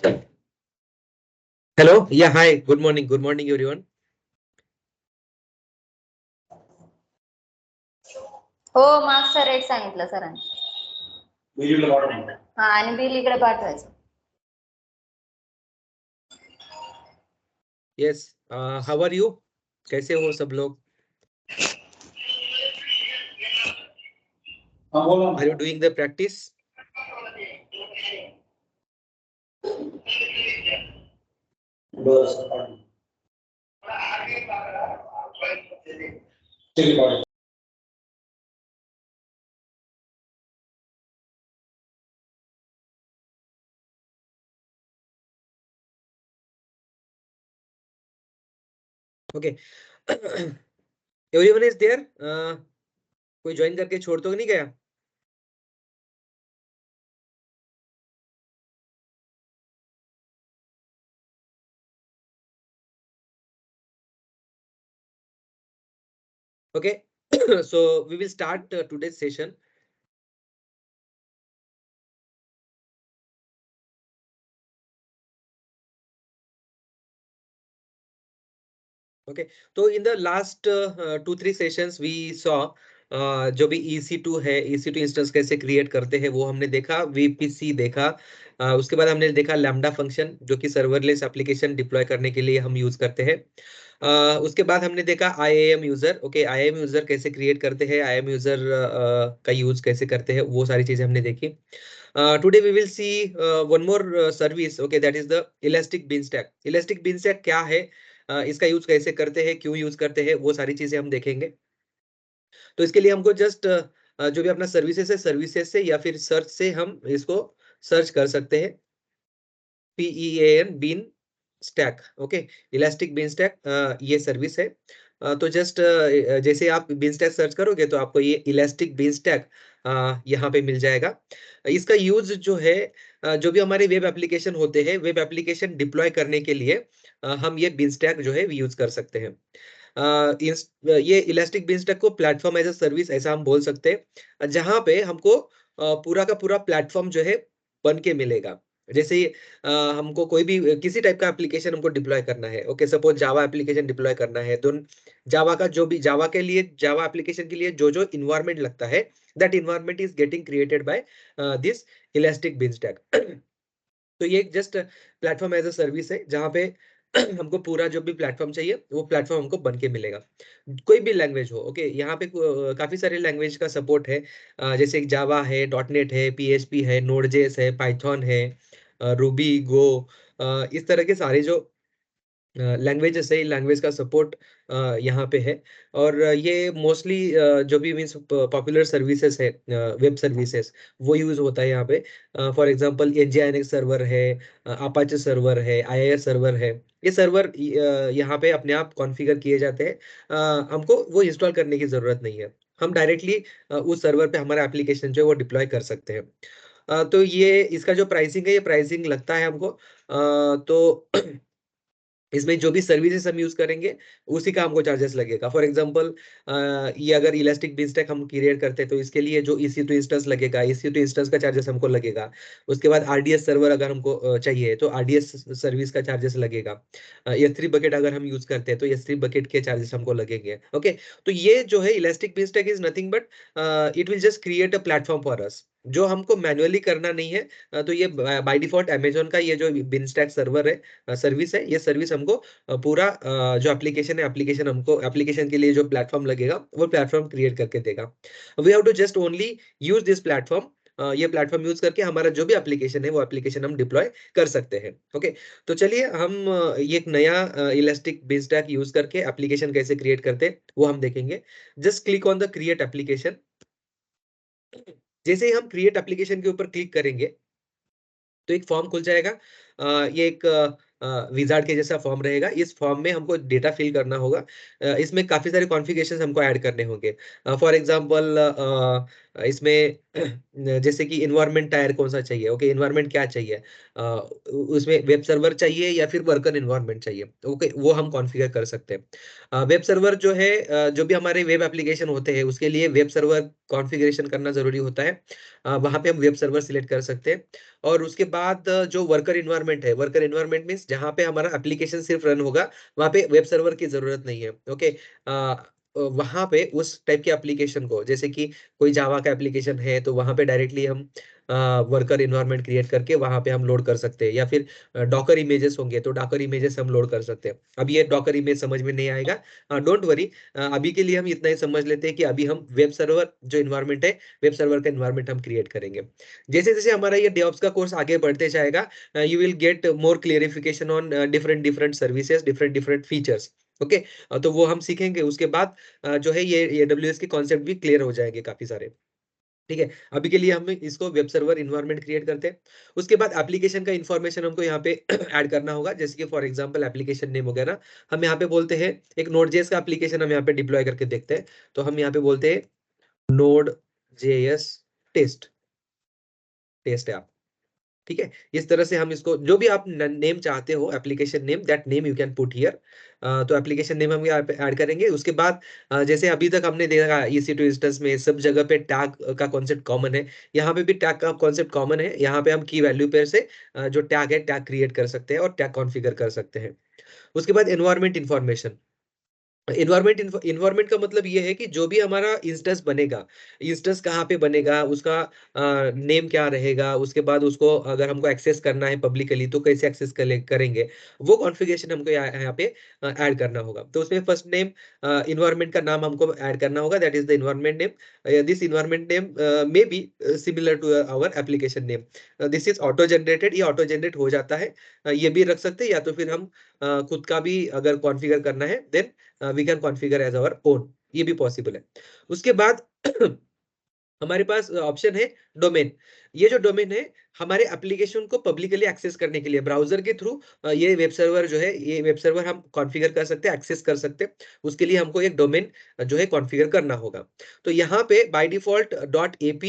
Hello. Yeah. Hi. Good morning. Good morning, everyone. हो मार्क्सचा rate सांगितलं सरांनी. हा आणि बिल इकडे पाठवायचं. Yes. How are you? कैसे हो सब लोग? Are you doing the practice? Okay. Everyone is there? कोई ज्वाइन करके छोड़ तो नहीं गया? Okay. So we will start today's session. Okay. So in the last 2-3 sessions we saw जो भी EC2 है, EC2 इंस्टेंस कैसे क्रिएट करते हैं वो हमने देखा, VPC देखा, उसके बाद हमने देखा लैम्डा फंक्शन जो कि सर्वरलेस एप्लीकेशन डिप्लॉय करने के लिए हम यूज करते हैं। उसके बाद हमने देखा IAM user. Okay, IAM user कैसे क्रिएट करते हैं, IAM यूजर का यूज कैसे करते हैं, वो सारी चीजें हमने देखी। Today we will see one more service, okay, that is the elastic beanstalk. Elastic beanstalk क्या है, इसका यूज कैसे करते हैं, क्यों यूज करते हैं, वो सारी चीजें हम देखेंगे। तो इसके लिए हमको जस्ट जो भी अपना सर्विसेज है, सर्विसेज से या फिर सर्च से हम इसको सर्च कर सकते हैं। PEAN Beanstalk. Okay, elastic Beanstalk ये सर्विस है। तो जस्ट जैसे आप बीन स्टैक सर्च करोगे तो आपको ये इलास्टिक बीन स्टैक यहाँ पे मिल जाएगा। इसका यूज जो है, जो भी हमारे वेब एप्लीकेशन होते हैं, वेब एप्लीकेशन डिप्लॉय करने के लिए हम ये बीन स्टैक जो है यूज कर सकते हैं। ये इलास्टिक बीनस्टैक को प्लेटफॉर्म एज अ सर्विस ऐसा हम बोल सकते हैं, जहां पे हमको पूरा का पूरा प्लेटफॉर्म जो है बन के मिलेगा। जैसे हमको कोई भी किसी टाइप का एप्लीकेशन हमको डिप्लॉय करना है, okay, suppose Java application deploy करना है, तो जावा का जो भी जावा के लिए, जावा एप्लीकेशन के लिए जो जो इन्वायरमेंट लगता है, that environment is getting created by this elastic beanstalk. तो ये just platform as a service है जहाँ पे हमको पूरा जो भी प्लेटफॉर्म चाहिए वो प्लेटफॉर्म हमको बन के मिलेगा, कोई भी लैंग्वेज हो। ओके, यहाँ पे काफी सारे लैंग्वेज का सपोर्ट है, जैसे जावा है, डॉटनेट है, PHP है, नोड.js है, पाइथन है, रूबी, गो, इस तरह के सारे जो लैंग्वेजेस है, लैंग्वेज का सपोर्ट यहाँ पे है। और ये मोस्टली जो भी मीन्स पॉपुलर सर्विसेज है, वेब सर्विसेज, वो यूज होता है यहाँ पे। फॉर एग्जांपल NGINX सर्वर है, अपाचे सर्वर है, IIS सर्वर है। ये सर्वर यहाँ पे अपने आप कॉन्फ़िगर किए जाते हैं, हमको वो इंस्टॉल करने की जरूरत नहीं है। हम डायरेक्टली उस सर्वर पे हमारा एप्लीकेशन जो है वो डिप्लॉय कर सकते हैं। तो ये इसका जो प्राइसिंग है, ये प्राइसिंग लगता है हमको, तो इसमें जो भी सर्विसेज हम यूज करेंगे उसी का हमको चार्जेस लगेगा। फॉर एग्जांपल ये अगर इलास्टिक बीनस्टैक हम क्रिएट करते हैं तो इसके लिए जो EC2 इंस्टेंस लगेगा, EC2 इंस्टेंस का चार्जेस हमको लगेगा। उसके बाद RDS सर्वर अगर हमको चाहिए तो RDS सर्विस का चार्जेस लगेगा। S3 बकेट अगर हम यूज करते हैं तो S3 बकेट के चार्जेस हमको लगेंगे। ओके, तो ये जो है elastic beanstalk is nothing but it will just create a platform for us, जो हमको मैन्युअली करना नहीं है। तो ये बाय डिफॉल्ट अमेजोन का ये जो बीनस्टैक सर्वर है, सर्विस है, ये सर्विस हमको पूरा जो एप्लीकेशन है, एप्लीकेशन हमको एप्लीकेशन के लिए जो प्लेटफॉर्म लगेगा वो प्लेटफॉर्म क्रिएट करके देगा। We have to just only use this platform. ये प्लेटफॉर्म यूज करके हमारा जो भी एप्लीकेशन है वो एप्लीकेशन हम डिप्लॉय कर सकते हैं। ओके, तो चलिए हम ये एक नया इलास्टिक बीनस्टैक यूज करके एप्लीकेशन कैसे क्रिएट करते हैं वो हम देखेंगे। Just click on the create application. जैसे ही हम क्रिएट एप्लीकेशन के ऊपर क्लिक करेंगे तो एक फॉर्म खुल जाएगा। ये एक विजार्ड के जैसा फॉर्म रहेगा। इस फॉर्म में हमको डेटा फिल करना होगा। इसमें काफी सारे कॉन्फ़िगरेशंस हमको ऐड करने होंगे। फॉर एग्जांपल इसमें जैसे कि इन्वायरमेंट टायर कौन सा चाहिए, ओके इन्वायरमेंट क्या चाहिए, उसमें वेब सर्वर चाहिए या फिर वर्कर इन्वायरमेंट चाहिए, ओके वो हम कॉन्फ़िगर कर सकते हैं। वेब सर्वर जो है जो भी हमारे वेब एप्लीकेशन होते हैं उसके लिए वेब सर्वर कॉन्फ़िगरेशन करना जरूरी होता है। वहां पे हम वेब सर्वर सिलेक्ट कर सकते हैं। और उसके बाद जो वर्कर इन्वायरमेंट है, वर्कर इन्वायरमेंट मीन्स जहाँ पे हमारा एप्लीकेशन सिर्फ रन होगा, वहाँ पे वेब सर्वर की जरूरत नहीं है, ओके। वहां पे उस टाइप के एप्लीकेशन को, जैसे कि कोई जावा का एप्लीकेशन है तो वहां पे डायरेक्टली हम वर्कर इन्वायरमेंट क्रिएट करके वहां पे हम लोड कर सकते हैं, या फिर डॉकर इमेजेस होंगे तो डॉकर इमेजेस हम लोड कर सकते हैं। अब ये डॉकर इमेज समझ में नहीं आएगा, डोंट वरी, अभी के लिए हम इतना ही समझ लेते हैं कि अभी हम वेब सर्वर जो इन्वायरमेंट है, वेब सर्वर का इन्वायरमेंट हम क्रिएट करेंगे। जैसे जैसे हमारा ये डेवऑप्स का कोर्स आगे बढ़ते जाएगा, you will get more clarification on different different services, different different features, okay. तो वो हम सीखेंगे, उसके बाद जो है ये AWS के कॉन्सेप्ट भी क्लियर हो जाएंगे काफी सारे, ठीक है। अभी के लिए हम इसको वेब सर्वर इन्वायरमेंट क्रिएट करते हैं। उसके बाद एप्लीकेशन का इन्फॉर्मेशन हमको यहाँ पे ऐड करना होगा, जैसे कि फॉर एग्जांपल एप्लीकेशन नेम हो गया ना, हम यहाँ पे बोलते हैं एक नोड जेएस का एप्लीकेशन हम यहाँ पे डिप्लॉय करके देखते हैं, तो हम यहाँ पे बोलते हैं नोड जेएस टेस्ट, टेस्ट है, ठीक है। इस तरह से हम इसको जो भी आप नेम चाहते हो, application name, that name you can put here. तो एप्लीकेशन नेम हम यहाँ पे ऐड करेंगे। उसके बाद जैसे अभी तक हमने देखा EC2 इंस्टेंस में सब जगह पे टैग का कॉन्सेप्ट कॉमन है, यहाँ पे भी टैग का कॉन्सेप्ट कॉमन है। यहाँ पे हम की वैल्यू पेयर से जो टैग है टैग क्रिएट कर सकते हैं और टैग कॉन्फ़िगर कर सकते हैं। उसके बाद एनवायरमेंट इंफॉर्मेशन, इन्वायरमेंट का मतलब ये है कि जो भी हमारा इंस्टेंस बनेगा, इंस्टेंस कहाँ पे बनेगा, उसका नेम क्या रहेगा, उसके बाद उसको अगर हमको एक्सेस करना है पब्लिकली तो कैसे एक्सेस करेंगे, वो कॉन्फ़िगरेशन हमको यहाँ पे ऐड करना होगा। तो उसमें फर्स्ट नेम, इन्वायरमेंट का नाम हमको ऐड करना होगा, that is the environment name. This environment name may be similar to our application name. This is auto generated, ये ऑटो जनरेट हो जाता है। ये भी रख सकते हैं, या तो फिर हम खुद का भी अगर कॉन्फ़िगर करना है then we can configure as our own, ये भी पॉसिबल है। उसके बाद हमारे पास ऑप्शन है डोमेन। ये जो डोमेन है हमारे एप्लीकेशन को पब्लिकली एक्सेस करने के लिए ब्राउजर के थ्रू, ये वेब सर्वर जो है, ये वेब सर्वर हम कॉन्फ़िगर कर सकते हैं, एक्सेस कर सकते हैं। उसके लिए हमको एक डोमेन जो है कॉन्फ़िगर करना होगा। तो यहाँ पे by default .ap,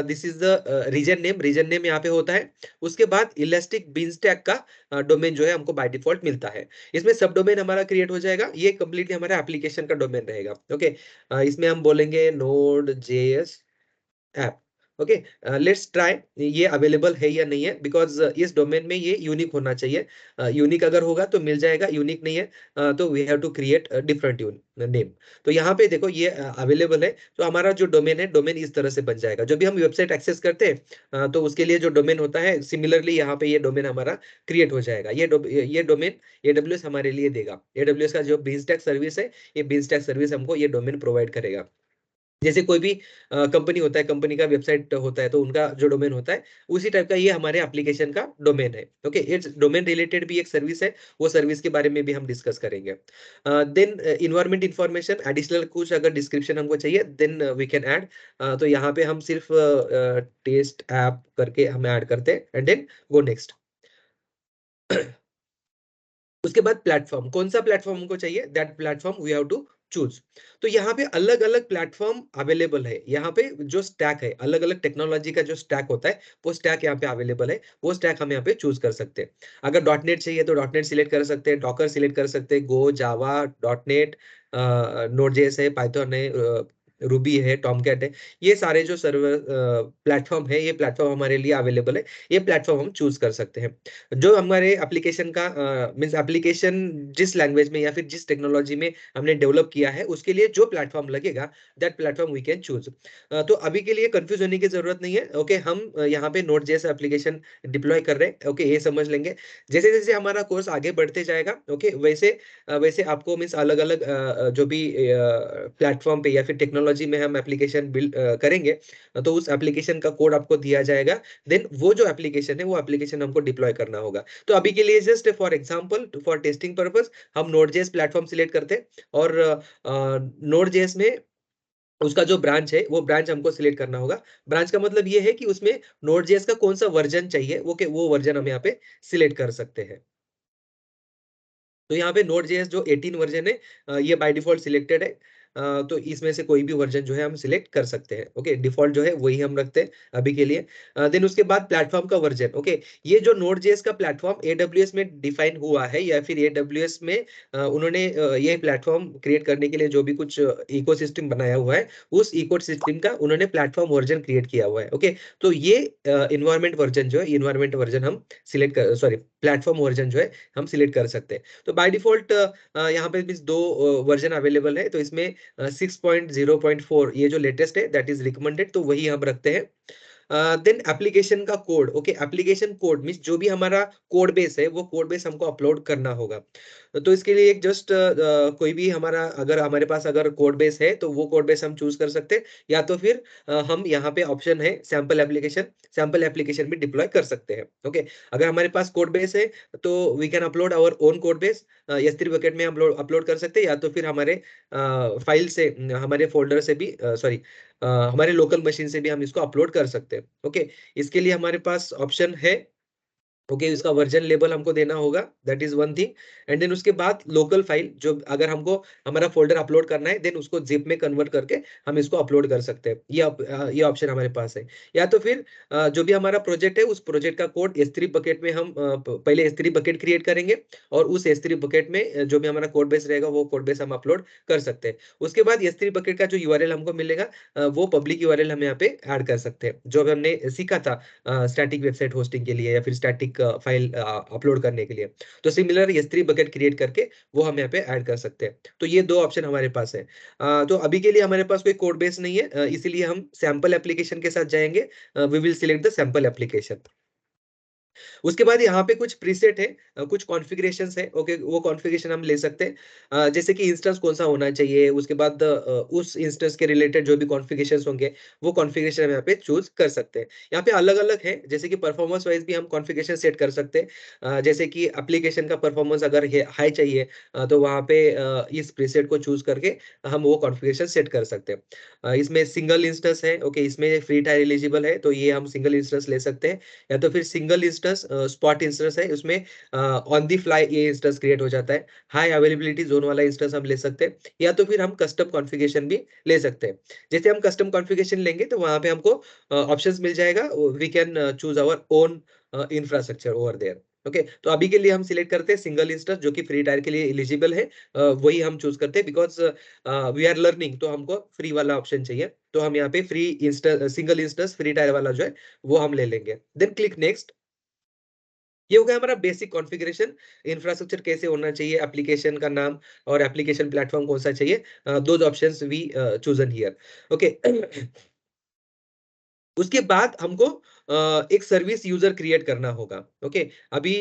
this is the region name यहाँ पे होता है। उसके बाद इलास्टिक बीनस्टैक का डोमेन जो है हमको बाय डिफॉल्ट मिलता है। इसमें सब डोमेन हमारा क्रिएट हो जाएगा, ये कंप्लीटली हमारा एप्लीकेशन का डोमेन रहेगा, ओके। इसमें हम बोलेंगे node JS app, okay. Let's try ये अवेलेबल है या नहीं है, बिकॉज इस डोमेन में ये यूनिक होना चाहिए। यूनिक अगर होगा तो मिल जाएगा, यूनिक नहीं है तो we have to create different name. तो यहाँ पे देखो ये अवेलेबल है, तो हमारा जो डोमेन है, डोमेन इस तरह से बन जाएगा। जब भी हम वेबसाइट एक्सेस करते हैं तो उसके लिए जो डोमेन होता है, सिमिलरली यहाँ पे ये डोमेन हमारा क्रिएट हो जाएगा। ये डोमेन AWS हमारे लिए देगा। AWS का जो बीनस्टैक सर्विस है, ये बीनस्टैक सर्विस हमको ये डोमेन प्रोवाइड करेगा। जैसे कोई भी कंपनी होता है, कंपनी का वेबसाइट होता है तो उनका जो डोमेन होता है, उसी टाइप का ये हमारे एप्लीकेशन का डोमेन है, ओके। इट्स डोमेन रिलेटेड भी एक सर्विस है, वो सर्विस के बारे में भी हम डिस्कस करेंगे। देन इन्वायरमेंट इंफॉर्मेशन, एडिशनल कुछ अगर डिस्क्रिप्शन हमको चाहिए देन वी कैन ऐड। तो यहाँ पे हम सिर्फ टेस्ट ऐप करके हम ऐड करते हैं एंड देन गो नेक्स्ट। उसके बाद प्लेटफॉर्म, कौन सा प्लेटफॉर्म हमको चाहिए, that platform we have to choose. तो यहाँ पे अलग अलग प्लेटफॉर्म अवेलेबल है। यहाँ पे जो स्टैक है, अलग अलग टेक्नोलॉजी का जो स्टैक होता है, वो स्टैक यहाँ पे अवेलेबल है। वो स्टैक हम यहाँ पे चूज कर सकते हैं। अगर डॉटनेट चाहिए तो डॉटनेट सिलेक्ट कर सकते हैं, डॉकर सिलेक्ट कर सकते हैं, गो, जावा, डॉटनेट, नोड जेएस है, पाइथन है, रूबी है, टॉमकैट है। ये सारे जो सर्वर प्लेटफॉर्म है, ये प्लेटफॉर्म हमारे लिए अवेलेबल है। ये प्लेटफॉर्म हम चूज कर सकते हैं। जो हमारे एप्लीकेशन का मीन्स एप्लीकेशन जिस लैंग्वेज में या फिर जिस टेक्नोलॉजी में हमने डेवलप किया है, उसके लिए जो प्लेटफॉर्म लगेगा, that platform we can choose. तो अभी के लिए कंफ्यूज होने की जरूरत नहीं है, ओके। हम यहाँ पे नोड जेएस एप्लीकेशन डिप्लॉय कर रहे हैं, ओके। ये समझ लेंगे। जैसे जैसे हमारा कोर्स आगे बढ़ते जाएगा, ओके, वैसे वैसे आपको मीन्स अलग अलग जो भी प्लेटफॉर्म पे या फिर टेक्नोलॉजी में हम एप्लीकेशन बिल्ड करेंगे, तो उस एप्लीकेशन का कोड आपको दिया जाएगा। देन वो जो एप्लीकेशन है, वो एप्लीकेशन हमको डिप्लॉय करना होगा। तो अभी के लिए just for example, for testing purpose, हम नोड.js प्लेटफॉर्म सिलेक्ट करते हैं और नोड.js में उसका जो ब्रांच है, वो ब्रांच हमको सिलेक्ट करना होगा। ब्रांच का मतलब ये है कि उसमें नोड.js का कौन सा वर्जन चाहिए, वो वर्जन हम यहाँ पे सिलेक्ट कर सकते हैं। तो यहाँ पे नोड.js जो 18 वर्जन है, ये बाय डिफॉल्ट सिलेक्टेड है। तो इसमें से कोई भी वर्जन जो है हम सिलेक्ट कर सकते हैं। ओके, डिफॉल्ट जो है वही हम रखते हैं अभी के लिए। देन उसके बाद प्लेटफॉर्म का वर्जन। ओके, ये जो Node.js का प्लेटफॉर्म AWS में डिफाइन हुआ है या फिर AWS में उन्होंने ये प्लेटफॉर्म क्रिएट करने के लिए जो भी कुछ इकोसिस्टम बनाया हुआ है, उस इकोसिस्टम का उन्होंने प्लेटफॉर्म वर्जन क्रिएट किया हुआ है। ओके, तो ये इन्वायरमेंट वर्जन जो है, इन्वायरमेंट वर्जन हम सिलेक्ट कर, सॉरी, प्लेटफॉर्म वर्जन जो है हम सिलेक्ट कर सकते हैं। तो बाय डिफॉल्ट यहाँ पे भी दो वर्जन अवेलेबल है, तो इसमें 6.0.4 ये जो लेटेस्ट है दैट इज रिकमेंडेड, तो वही हम रखते हैं। देन एप्लीकेशन का code. Okay, application code means जो भी हमारा कोड बेस है वो कोड बेस हमको अपलोड करना होगा। तो इसके लिए एक जस्ट कोई भी हमारा, अगर हमारे पास अगर कोड बेस है तो वो कोड बेस हम चूज कर सकते हैं, या तो फिर हम यहाँ पे ऑप्शन है सैंपल एप्लीकेशन, सैंपल एप्लीकेशन भी डिप्लॉय कर सकते हैं। ओके, अगर हमारे पास कोड बेस है तो we can upload our own code base, S3 bucket में हम अपलोड कर सकते हैं, या तो फिर हमारे फाइल से, हमारे फोल्डर से भी, सॉरी, हमारे लोकल मशीन से भी हम इसको अपलोड कर सकते हैं। ओके, इसके लिए हमारे पास ऑप्शन है। ओके, इसका वर्जन लेबल हमको देना होगा, that is one thing. And then उसके बाद लोकल फाइल, जो अगर हमको हमारा फोल्डर अपलोड करना है देन उसको जिप में कन्वर्ट करके हम इसको अपलोड कर सकते हैं। ये ऑप्शन हमारे पास है। या तो फिर जो भी हमारा प्रोजेक्ट है उस प्रोजेक्ट का कोड S3 बकेट में हम पहले S3 बकेट क्रिएट करेंगे, और उस S3 बकेट में जो भी हमारा कोड बेस रहेगा वो कोड बेस हम अपलोड कर सकते हैं। उसके बाद S3 बकेट का जो URL हमको मिलेगा वो पब्लिक URL हम यहाँ पे ऐड कर सकते हैं, जो अभी हमने सीखा था स्टैटिक वेबसाइट होस्टिंग के लिए या फिर स्टैटिक फाइल अपलोड करने के लिए। तो सिमिलर S3 बकेट क्रिएट करके वो हम यहाँ पे ऐड कर सकते हैं। तो ये दो ऑप्शन हमारे पास है। तो अभी के लिए हमारे पास कोई कोड बेस नहीं है, इसीलिए हम सैंपल एप्लीकेशन के साथ जाएंगे। We will select the sample application. उसके बाद यहाँ पे कुछ प्रीसेट है, कुछ कॉन्फ़िगरेशंस है। ओके, वो कॉन्फ़िगरेशन हम ले सकते हैं, जैसे कि इंस्टेंस कौन सा होना चाहिए, उसके बाद उस इंस्टेंस के रिलेटेड जो भी कॉन्फ़िगरेशंस होंगे वो कॉन्फ़िगरेशन हम यहाँ पे चूज कर सकते हैं। यहाँ पे अलग-अलग है, जैसे कि परफॉर्मेंस वाइज भी हम कॉन्फ़िगरेशन सेट कर सकते हैं। जैसे कि एप्लीकेशन का परफॉर्मेंस अगर हाई चाहिए, तो वहाँ पे इस प्रीसेट को चूज करके हम वो कॉन्फ़िगरेशन सेट कर सकते हैं। इसमें सिंगल इंस्टेंस है। ओके, इसमें फ्री टायर एलिजिबल है, तो ये हम सिंगल इंस्टेंस ले सकते हैं, या तो फिर सिंगल इंस्टेंस स्पॉट इंस्टेंस है, उसमें ऑन दी फ्लाई ये इंस्टेंस क्रिएट हो जाता है। हाई अवेलेबिलिटी जोन वाला इंस्टेंस हम ले सकते हैं, या तो फिर हम कस्टम कॉन्फ़िगरेशन भी ले सकते हैं। जैसे हम कस्टम कॉन्फ़िगरेशन लेंगे तो वहां पे हमको ऑप्शंस मिल जाएगा, we can choose our own infrastructure over there. Okay, तो अभी के लिए हम सिलेक्ट करते हैं सिंगल इंस्टेंस जो कि फ्री टायर के लिए एलिजिबल है, वही हम चूज करते हैं, बिकॉज वी आर लर्निंग, तो हमको फ्री वाला ऑप्शन चाहिए, तो हम यहाँ पे free instance, single instance free tier वाला जो है वो हम ले लेंगे। Then click next. ये हो गया हमारा बेसिक कॉन्फ़िगरेशन, इंफ्रास्ट्रक्चर कैसे होना चाहिए, एप्लीकेशन का नाम और एप्लीकेशन प्लेटफॉर्म कौन सा चाहिए, those options we chosen here. Okay, उसके बाद हमको एक सर्विस यूजर क्रिएट करना होगा। ओके, अभी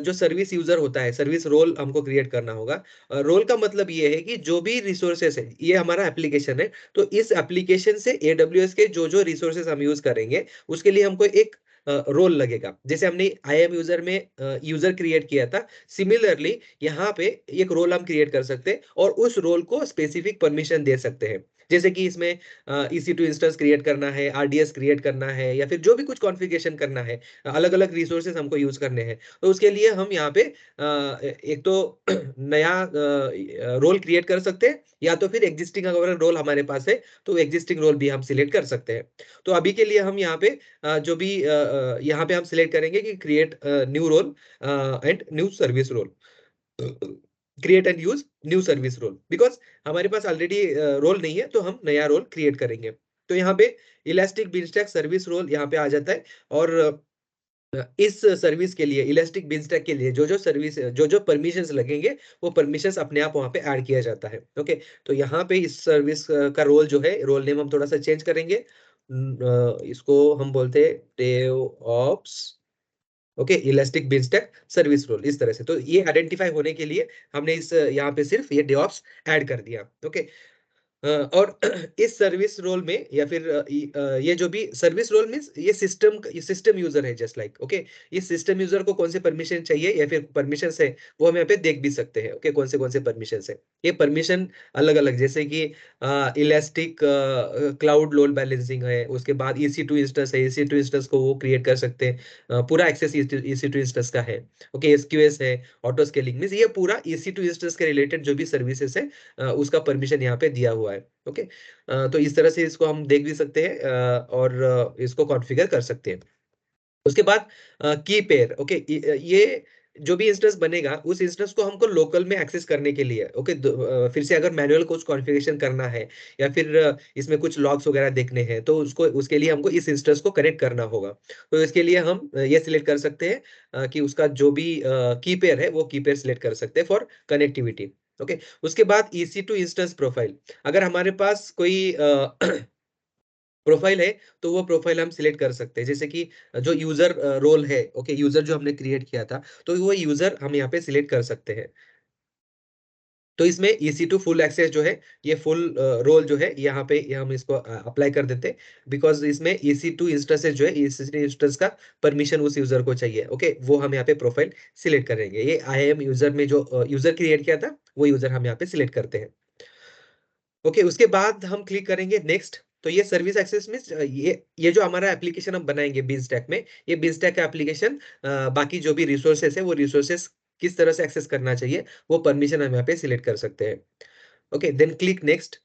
जो सर्विस यूजर होता है, सर्विस रोल हमको क्रिएट करना होगा। रोल का मतलब ये है कि जो भी रिसोर्सेस है, ये हमारा एप्लीकेशन है, तो इस एप्लीकेशन से AWS के जो जो रिसोर्सेस हम यूज करेंगे उसके लिए हमको एक रोल लगेगा। जैसे हमने IAM यूजर में यूजर क्रिएट किया था, सिमिलरली यहाँ पे एक रोल हम क्रिएट कर सकते हैं और उस रोल को स्पेसिफिक परमिशन दे सकते हैं। जैसे कि इसमें EC2 इंस्टेंस क्रिएट करना है, RDS क्रिएट करना है, या फिर जो भी कुछ कॉन्फ़िगरेशन करना है, अलग-अलग रिसोर्सेज हमको यूज करने हैं, तो उसके लिए हम यहाँ पे एक तो नया रोल क्रिएट कर सकते हैं, या तो फिर एग्जिस्टिंग अगर रोल हमारे पास है तो एग्जिस्टिंग रोल भी हम सिलेक्ट कर सकते हैं। तो अभी के लिए हम यहाँ पे जो भी यहाँ पे हम सिलेक्ट करेंगे कि create new role and new service role, create and use new service role, because हमारे पास ऑलरेडी रोल नहीं है, तो हम नया रोल क्रिएट करेंगे। तो यहाँ पे इलास्टिक बीनस्टैक सर्विस रोल यहाँ पे आ जाता है, और इस सर्विस के लिए, इलास्टिक बीनस्टैक के लिए जो जो सर्विस, जो जो परमिशंस लगेंगे वो परमिशंस अपने आप वहाँ पे ऐड किया जाता है। ओके, तो यहाँ पे इस सर्विस का रोल जो है, रोल नेम हम थोड़ा सा चेंज करेंगे। इसको हम बोलते हैं DevOps, okay, elastic beanstalk service role, इस तरह से। तो ये आइडेंटिफाई होने के लिए हमने इस यहाँ पे सिर्फ ये DevOps ऐड कर दिया। ओके, और इस सर्विस रोल में, या फिर ये जो भी सर्विस रोल मींस ये सिस्टम यूजर है, जस्ट लाइक। ओके, इस सिस्टम यूजर को कौन से परमिशन चाहिए या फिर परमिशन है वो हम यहाँ पे देख भी सकते हैं। ओके, कौन से परमिशन है, ये परमिशन अलग अलग, जैसे कि इलास्टिक क्लाउड लोड बैलेंसिंग है, उसके बाद EC2 इंस्टेंस है, EC2 इंस्टेंस को वो क्रिएट कर सकते हैं, पूरा एक्सेस EC2 इंस्टेंस का है। ओके, SQS है, ऑटो स्केलिंग मींस ये पूरा EC2 इंस्टेंस के रिलेटेड जो भी सर्विसेज है उसका परमिशन यहाँ पे दिया हुआ हुआ है। ओके, तो इस तरह से इसको हम देख भी सकते हैं और इसको कॉन्फ़िगर कर सकते हैं। उसके बाद की पेयर। ओके, ये जो भी इंस्टेंस बनेगा उस इंस्टेंस को हमको लोकल में एक्सेस करने के लिए, ओके, फिर से अगर मैनुअल कुछ कॉन्फ़िगरेशन करना है या फिर इसमें कुछ लॉग्स वगैरह देखने हैं तो उसको उसके लिए हमको इस इंस्टेंस को कनेक्ट करना होगा। तो इसके लिए हम ये सिलेक्ट कर सकते हैं कि उसका जो भी की पेयर है वो की पेयर सिलेक्ट कर सकते हैं फॉर कनेक्टिविटी। ओके, उसके बाद ईसी टू इंस्टेंस प्रोफाइल। अगर हमारे पास कोई प्रोफाइल है तो वो प्रोफाइल हम सिलेक्ट कर सकते हैं, जैसे कि जो यूजर रोल है, ओके, यूजर जो हमने क्रिएट किया था तो वो यूजर हम यहाँ पे सिलेक्ट कर सकते हैं। तो इसमें ईसी टू फुल एक्सेस जो है, ये फुल रोल जो है यहाँ पे ये हम इसको अप्लाई कर देते हैं, बिकॉज इसमें ईसी टू इंस्टेंसेस जो है, ईसी टू इंस्टेंस का परमिशन उस यूजर को चाहिए। ओके, वो हम यहाँ पे प्रोफाइल सिलेक्ट करेंगे। ये IAM यूजर में जो यूजर क्रिएट किया था वो यूजर हम यहाँ पे सिलेक्ट करते हैं। ओके, उसके बाद हम क्लिक करेंगे नेक्स्ट। तो ये सर्विस एक्सेस में ये जो हमारा एप्लीकेशन हम बनाएंगे बीनस्टैक में, ये बीनस्टैक का एप्लीकेशन बाकी जो भी रिसोर्सेस है वो रिसोर्सेस किस तरह से एक्सेस करना चाहिए वो परमिशन हम यहाँ पे सिलेक्ट कर सकते हैं। Okay, then click next.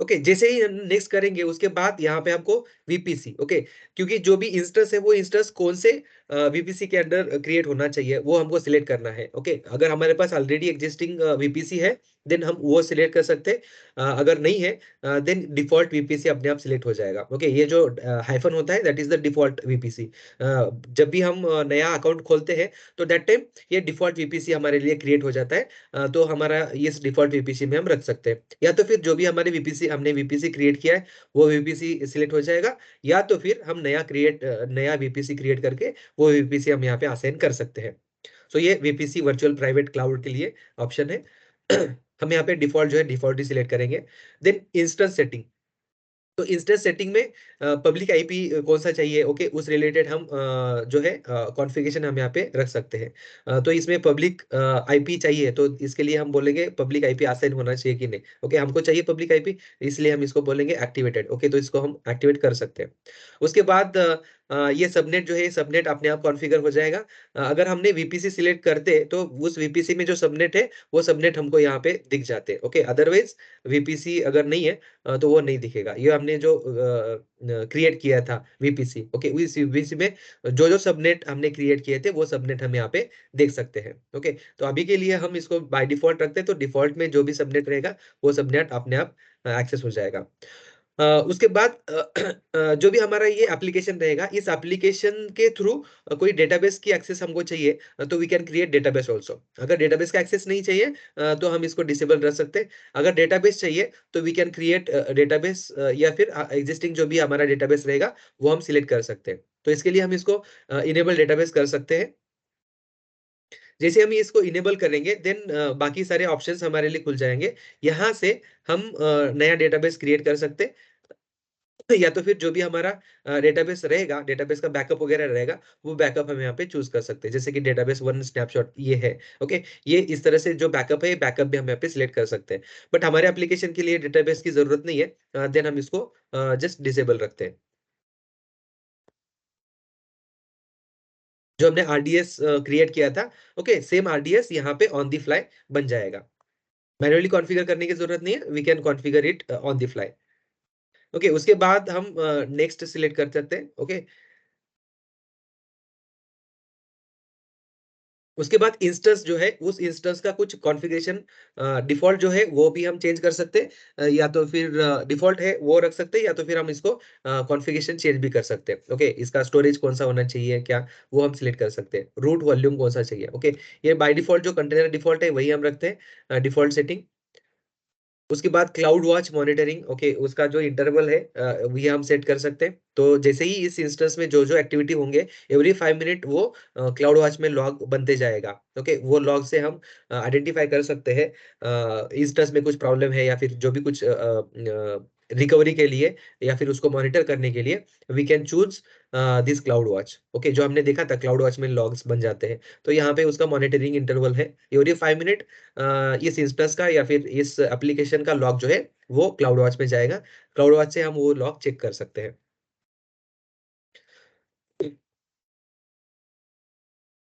Okay, जैसे ही नेक्स्ट करेंगे उसके बाद यहाँ पे आपको वीपीसी, ओके, क्योंकि जो भी इंस्टेंस है वो इंस्टेंस कौन से वीपीसी के अंडर क्रिएट होना चाहिए वो हमको सिलेक्ट करना है। ओके, अगर हमारे पास ऑलरेडी एग्जिस्टिंग वीपीसी है देन हम वो सिलेक्ट कर सकते हैं। अगर नहीं है देन डिफॉल्ट वीपीसी अपने आप सिलेक्ट हो जाएगा। ओके, ये जो हाइफन होता है that is the default VPC. जब भी हम नया अकाउंट खोलते हैं तो दैट टाइम ये डिफॉल्ट वीपीसी हमारे लिए क्रिएट हो जाता है। तो हमारा इस डिफॉल्ट वीपीसी में हम रख सकते हैं, या तो फिर जो भी हमारे वीपीसी हमने वीपीसी क्रिएट किया है वो वीपीसी सिलेक्ट हो जाएगा, या तो फिर हम नया वीपीसी क्रिएट करके वो वीपीसी हम यहाँ पे असाइन कर सकते हैं। सो ये वीपीसी वर्चुअल प्राइवेट क्लाउड के लिए ऑप्शन है। हम यहाँ पे डिफॉल्ट जो है डिफॉल्ट ही सिलेक्ट करेंगे। Then instance setting. तो इंस्टेंस सेटिंग में पब्लिक आईपी कौन सा चाहिए, ओके, उस रिलेटेड हम जो है कॉन्फ़िगरेशन हम यहाँ पे रख सकते हैं। तो इसमें पब्लिक आईपी चाहिए तो इसके लिए हम बोलेंगे पब्लिक आईपी असाइन होना चाहिए कि नहीं। ओके, हमको चाहिए पब्लिक आईपी, इसलिए हम इसको बोलेंगे एक्टिवेटेड। ओके, तो इसको हम एक्टिवेट कर सकते हैं। उसके बाद ये सबनेट जो है सबनेट अपने आप कॉन्फ़िगर हो जाएगा। अगर हमने वीपीसी सिलेक्ट करते तो उस वीपीसी में जो सबनेट है वो सबनेट हमको यहाँ पे दिख जाते हैं। ओके, अदरवाइज वीपीसी अगर नहीं है तो वो नहीं दिखेगा। ये हमने जो क्रिएट किया था वीपीसी, ओके, उस वीपीसी में जो जो सबनेट हमने क्रिएट किए थे वो सबनेट हम यहाँ पे देख सकते हैं। ओके, तो अभी के लिए हम इसको बाय डिफॉल्ट रखते हैं, तो डिफॉल्ट में जो भी सबनेट रहेगा वो सबनेट अपने आप एक्सेस हो जाएगा। उसके बाद जो भी हमारा ये एप्लीकेशन रहेगा इस एप्लीकेशन के थ्रू कोई डेटाबेस की एक्सेस हमको चाहिए तो we can create database also. अगर डेटाबेस का एक्सेस नहीं चाहिए तो हम इसको डिसेबल रख सकते हैं। अगर डेटाबेस चाहिए तो वी कैन क्रिएट डेटाबेस, या फिर एग्जिस्टिंग जो भी हमारा डेटाबेस रहेगा वो हम सिलेक्ट कर सकते हैं। तो इसके लिए हम इसको इनेबल डेटाबेस कर सकते हैं। जैसे हम इसको इनेबल करेंगे देन बाकी सारे ऑप्शंस हमारे लिए खुल जाएंगे। यहाँ से हम नया डेटाबेस क्रिएट कर सकते हैं, या तो फिर जो भी हमारा डेटाबेस रहेगा, डेटाबेस का बैकअप वगैरह रहेगा, वो बैकअप हम यहाँ पे चूज कर सकते हैं, जैसे कि डेटाबेस वन स्नैपशॉट ये है। ओके, ये इस तरह से जो बैकअप है बैकअप भी हम यहाँ पे सिलेक्ट कर सकते हैं। बट हमारे एप्लीकेशन के लिए डेटाबेस की जरूरत नहीं है, देन हम इसको जस्ट डिसेबल रखते हैं। जो हमने आरडीएस क्रिएट किया था, ओके, सेम आरडीएस यहाँ पे ऑन द फ्लाई बन जाएगा। मैन्युअली कॉन्फ़िगर करने की जरूरत नहीं है, we can configure it on the fly. Okay, उसके बाद हम नेक्स्ट सिलेक्ट कर सकते हैं। ओके, उसके बाद इंस्टेंस जो है उस इंस्टेंस का कुछ कॉन्फ़िगरेशन डिफ़ॉल्ट जो है वो भी हम चेंज कर सकते हैं, या तो फिर डिफ़ॉल्ट है वो रख सकते हैं, या तो फिर हम इसको कॉन्फ़िगरेशन चेंज भी कर सकते हैं। ओके, इसका स्टोरेज कौन-सा होना चाहिए क्या, वो हम सिलेक्ट कर सकते हैं। रूट वॉल्यूम कौन-सा चाहिए। ओके, ये बाय डिफ़ॉल्ट जो कंटेनर डिफ़ॉल्ट है वही हम रखते हैं डिफ़ॉल्ट सेटिंग। उसके बाद क्लाउड वॉच मॉनिटरिंग, ओके, उसका जो इंटरवल है ये हम सेट कर सकते हैं। तो जैसे ही इस इंस्टेंस में जो जो एक्टिविटी होंगे एवरी 5 मिनट वो क्लाउड वॉच में लॉग बनते जाएगा। ओके, वो लॉग से हम आइडेंटिफाई कर सकते हैं इंस्टेंस में कुछ प्रॉब्लम है, या फिर जो भी कुछ रिकवरी के लिए या फिर उसको मॉनिटर करने के लिए we can choose this CloudWatch. Okay, जो हमने देखा था क्लाउड वॉच में लॉग्स बन जाते हैं, तो यहाँ पे उसका मॉनिटरिंग इंटरवल है एवरी 5 मिनट। इस इंस्टेंस का या फिर इस एप्लीकेशन का लॉग जो है वो क्लाउड वॉच में जाएगा। क्लाउड वॉच से हम वो लॉग चेक कर सकते हैं।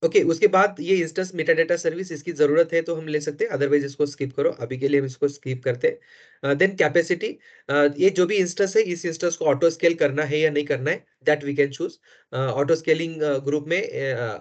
ओके उसके बाद ये इंस्टेंस मेटाडेटा सर्विस, इसकी जरूरत है तो हम ले सकते हैं, अदरवाइज इसको स्किप करो, अभी के लिए हम इसको स्किप करते हैं। देन कैपेसिटी, ये जो भी इंस्टेंस है, इस इंस्टेंस को ऑटो स्केल करना है या नहीं करना है, that we can choose. Auto scaling group में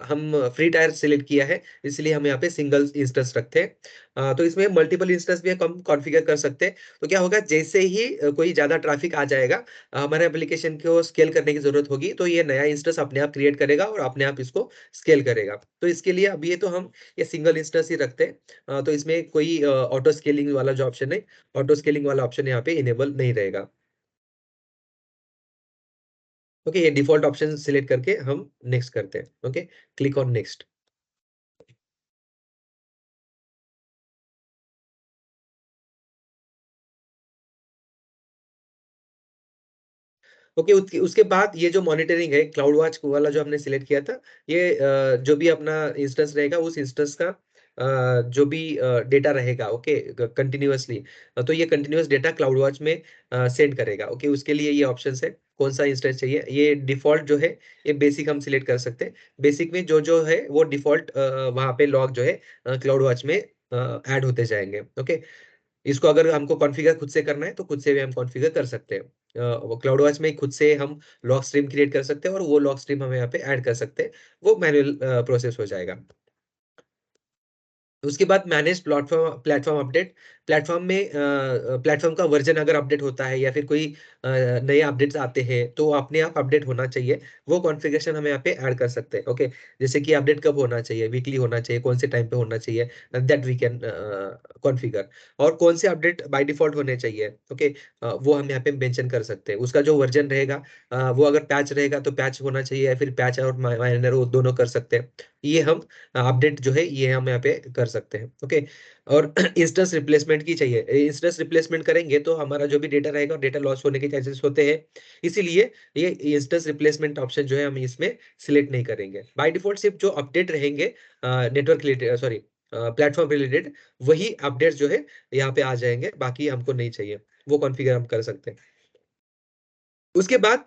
हम फ्री टायर सिलेक्ट किया है, इसलिए हम यहाँ पे सिंगल इंस्टेंस रखते हैं। तो इसमें मल्टीपल इंस्टेंस भी हम कॉन्फ़िगर कर सकते हैं। तो क्या होगा, जैसे ही कोई ज्यादा ट्रैफिक आ जाएगा, हमारे एप्लीकेशन को स्केल करने की जरूरत होगी, तो ये नया इंस्टेंस अपने आप क्रिएट करेगा और अपने आप इसको स्केल करेगा। तो इसके लिए अब ये तो हम ये सिंगल इंस्टेंस ही रखते हैं। तो इसमें कोई ऑटो स्केलिंग वाला जो ऑप्शन है, ऑटो स्केलिंग वाला ऑप्शन यहाँ पे इनेबल नहीं रहेगा। ओके, ये डिफॉल्ट ऑप्शन सिलेक्ट करके हम नेक्स्ट करते हैं। Okay, click on next. Okay, उसके बाद ये जो मॉनिटरिंग है, क्लाउड वॉच वाला जो हमने सिलेक्ट किया था, ये जो भी अपना इंस्टेंस रहेगा, उस इंस्टेंस का जो भी डेटा रहेगा, ओके, कंटिन्यूअसली, तो ये कंटिन्यूअस डेटा क्लाउड वॉच में सेंड करेगा। ओके, उसके लिए ये ऑप्शंस है, कौन सा इंस्टेंस चाहिए। ये डिफॉल्ट जो है, ये बेसिक हम सिलेक्ट कर सकते हैं। बेसिक में जो जो है वो डिफॉल्ट वहाँ पे लॉग जो है क्लाउड वॉच में ऐड होते जाएंगे। ओके, इसको अगर हमको कॉन्फ़िगर खुद से करना है तो खुद से भी हम कॉन्फ़िगर कर सकते हैं। वो क्लाउड वॉच में खुद से हम लॉग स्ट्रीम क्रिएट कर सकते हैं और वो लॉग स्ट्रीम हम यहाँ पे ऐड कर सकते हैं। वो मैनुअल प्रोसेस हो जाएगा। उसके बाद manage platform platform update. Platform में प्लेटफॉर्म का वर्जन अगर अपडेट होता है या फिर कोई नए अपडेट्स आते हैं, तो वो अपने आप अपडेट होना चाहिए। वो कॉन्फ़िगरेशन हम यहाँ पे ऐड कर सकते हैं। ओके, जैसे कि अपडेट कब होना चाहिए, वीकली होना चाहिए, कौन से टाइम पे होना चाहिए, दैट वी कैन कॉन्फ़िगर। और कौन से अपडेट बाय डिफॉल्ट होने चाहिए, ओके, वो हम यहाँ पे मेंशन कर सकते हैं। उसका जो वर्जन रहेगा, वो अगर पैच रहेगा तो पैच होना चाहिए, या फिर पैच और माइनर वो दोनों कर सकते हैं। ये हम अपडेट जो है ये हम यहाँ पे कर सकते हैं। ओके, और इंस्टेंस रिप्लेसमेंट की चाहिए, इंस्टेंस रिप्लेसमेंट करेंगे तो हमारा जो भी डेटा रहेगा, डेटा लॉस होने के चांसेस होते हैं। इसीलिए ये इंस्टेंस रिप्लेसमेंट ऑप्शन जो है हम इसमें सिलेक्ट नहीं करेंगे। बाय डिफॉल्ट सिर्फ जो अपडेट रहेंगे network related, sorry, platform related, वही अपडेट्स जो है यहाँ पे आ जाएंगे, बाकी हमको नहीं चाहिए। वो कॉन्फ़िगर हम कर सकते हैं। उसके बाद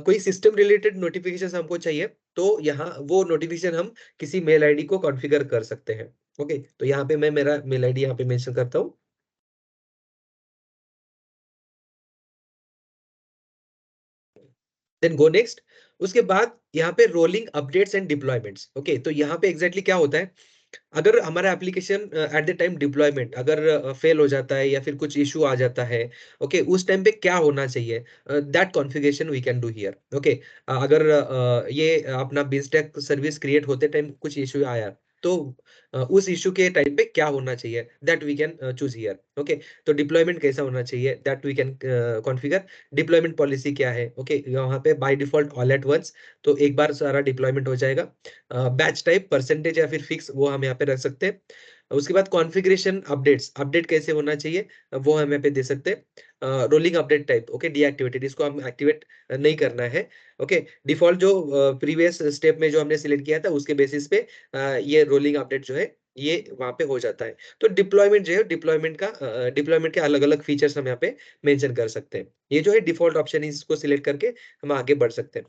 कोई सिस्टम रिलेटेड नोटिफिकेशन हमको चाहिए, तो यहाँ वो नोटिफिकेशन हम किसी मेल आईडी को कॉन्फ़िगर कर सकते हैं। ओके, तो यहाँ पे मैं मेरा मेल आईडी यहाँ पे मेंशन करता हूँ। Then go next. उसके बाद यहाँ पे rolling updates and deployments. Okay, तो यहाँ पे एग्जैक्टली क्या होता है, अगर हमारा application at the time deployment अगर फेल हो जाता है या फिर कुछ इशू आ जाता है, ओके, उस टाइम पे क्या होना चाहिए, that configuration we can do here. Okay, अगर ये अपना बिजटेक सर्विस क्रिएट होते टाइम कुछ इशू आया, तो उस इशू के टाइम पे क्या होना चाहिए, that we can choose here. Okay, तो डिप्लॉयमेंट कैसा होना चाहिए, that we can configure. Deployment policy क्या है, ओके, यहाँ पे by default all at once, तो एक बार सारा डिप्लॉयमेंट हो जाएगा। बैच टाइप परसेंटेज या फिर फिक्स, वो हम यहाँ पे रख सकते हैं। उसके बाद कॉन्फ़िगरेशन अपडेट्स, अपडेट कैसे होना चाहिए, वो हम यहाँ पे दे सकते हैं। Rolling update type, okay, deactivated, इसको हम एक्टिवेट नहीं करना है। ओके, डिफॉल्ट जो प्रीवियस स्टेप में जो हमने सिलेक्ट किया था उसके बेसिस पे ये रोलिंग अपडेट जो है ये वहाँ पे हो जाता है। तो डिप्लॉयमेंट जो है, डिप्लॉयमेंट के अलग अलग फीचर्स हम यहाँ पे मेंशन कर सकते हैं। ये जो है डिफॉल्ट ऑप्शन है, इसको सिलेक्ट करके हम आगे बढ़ सकते हैं।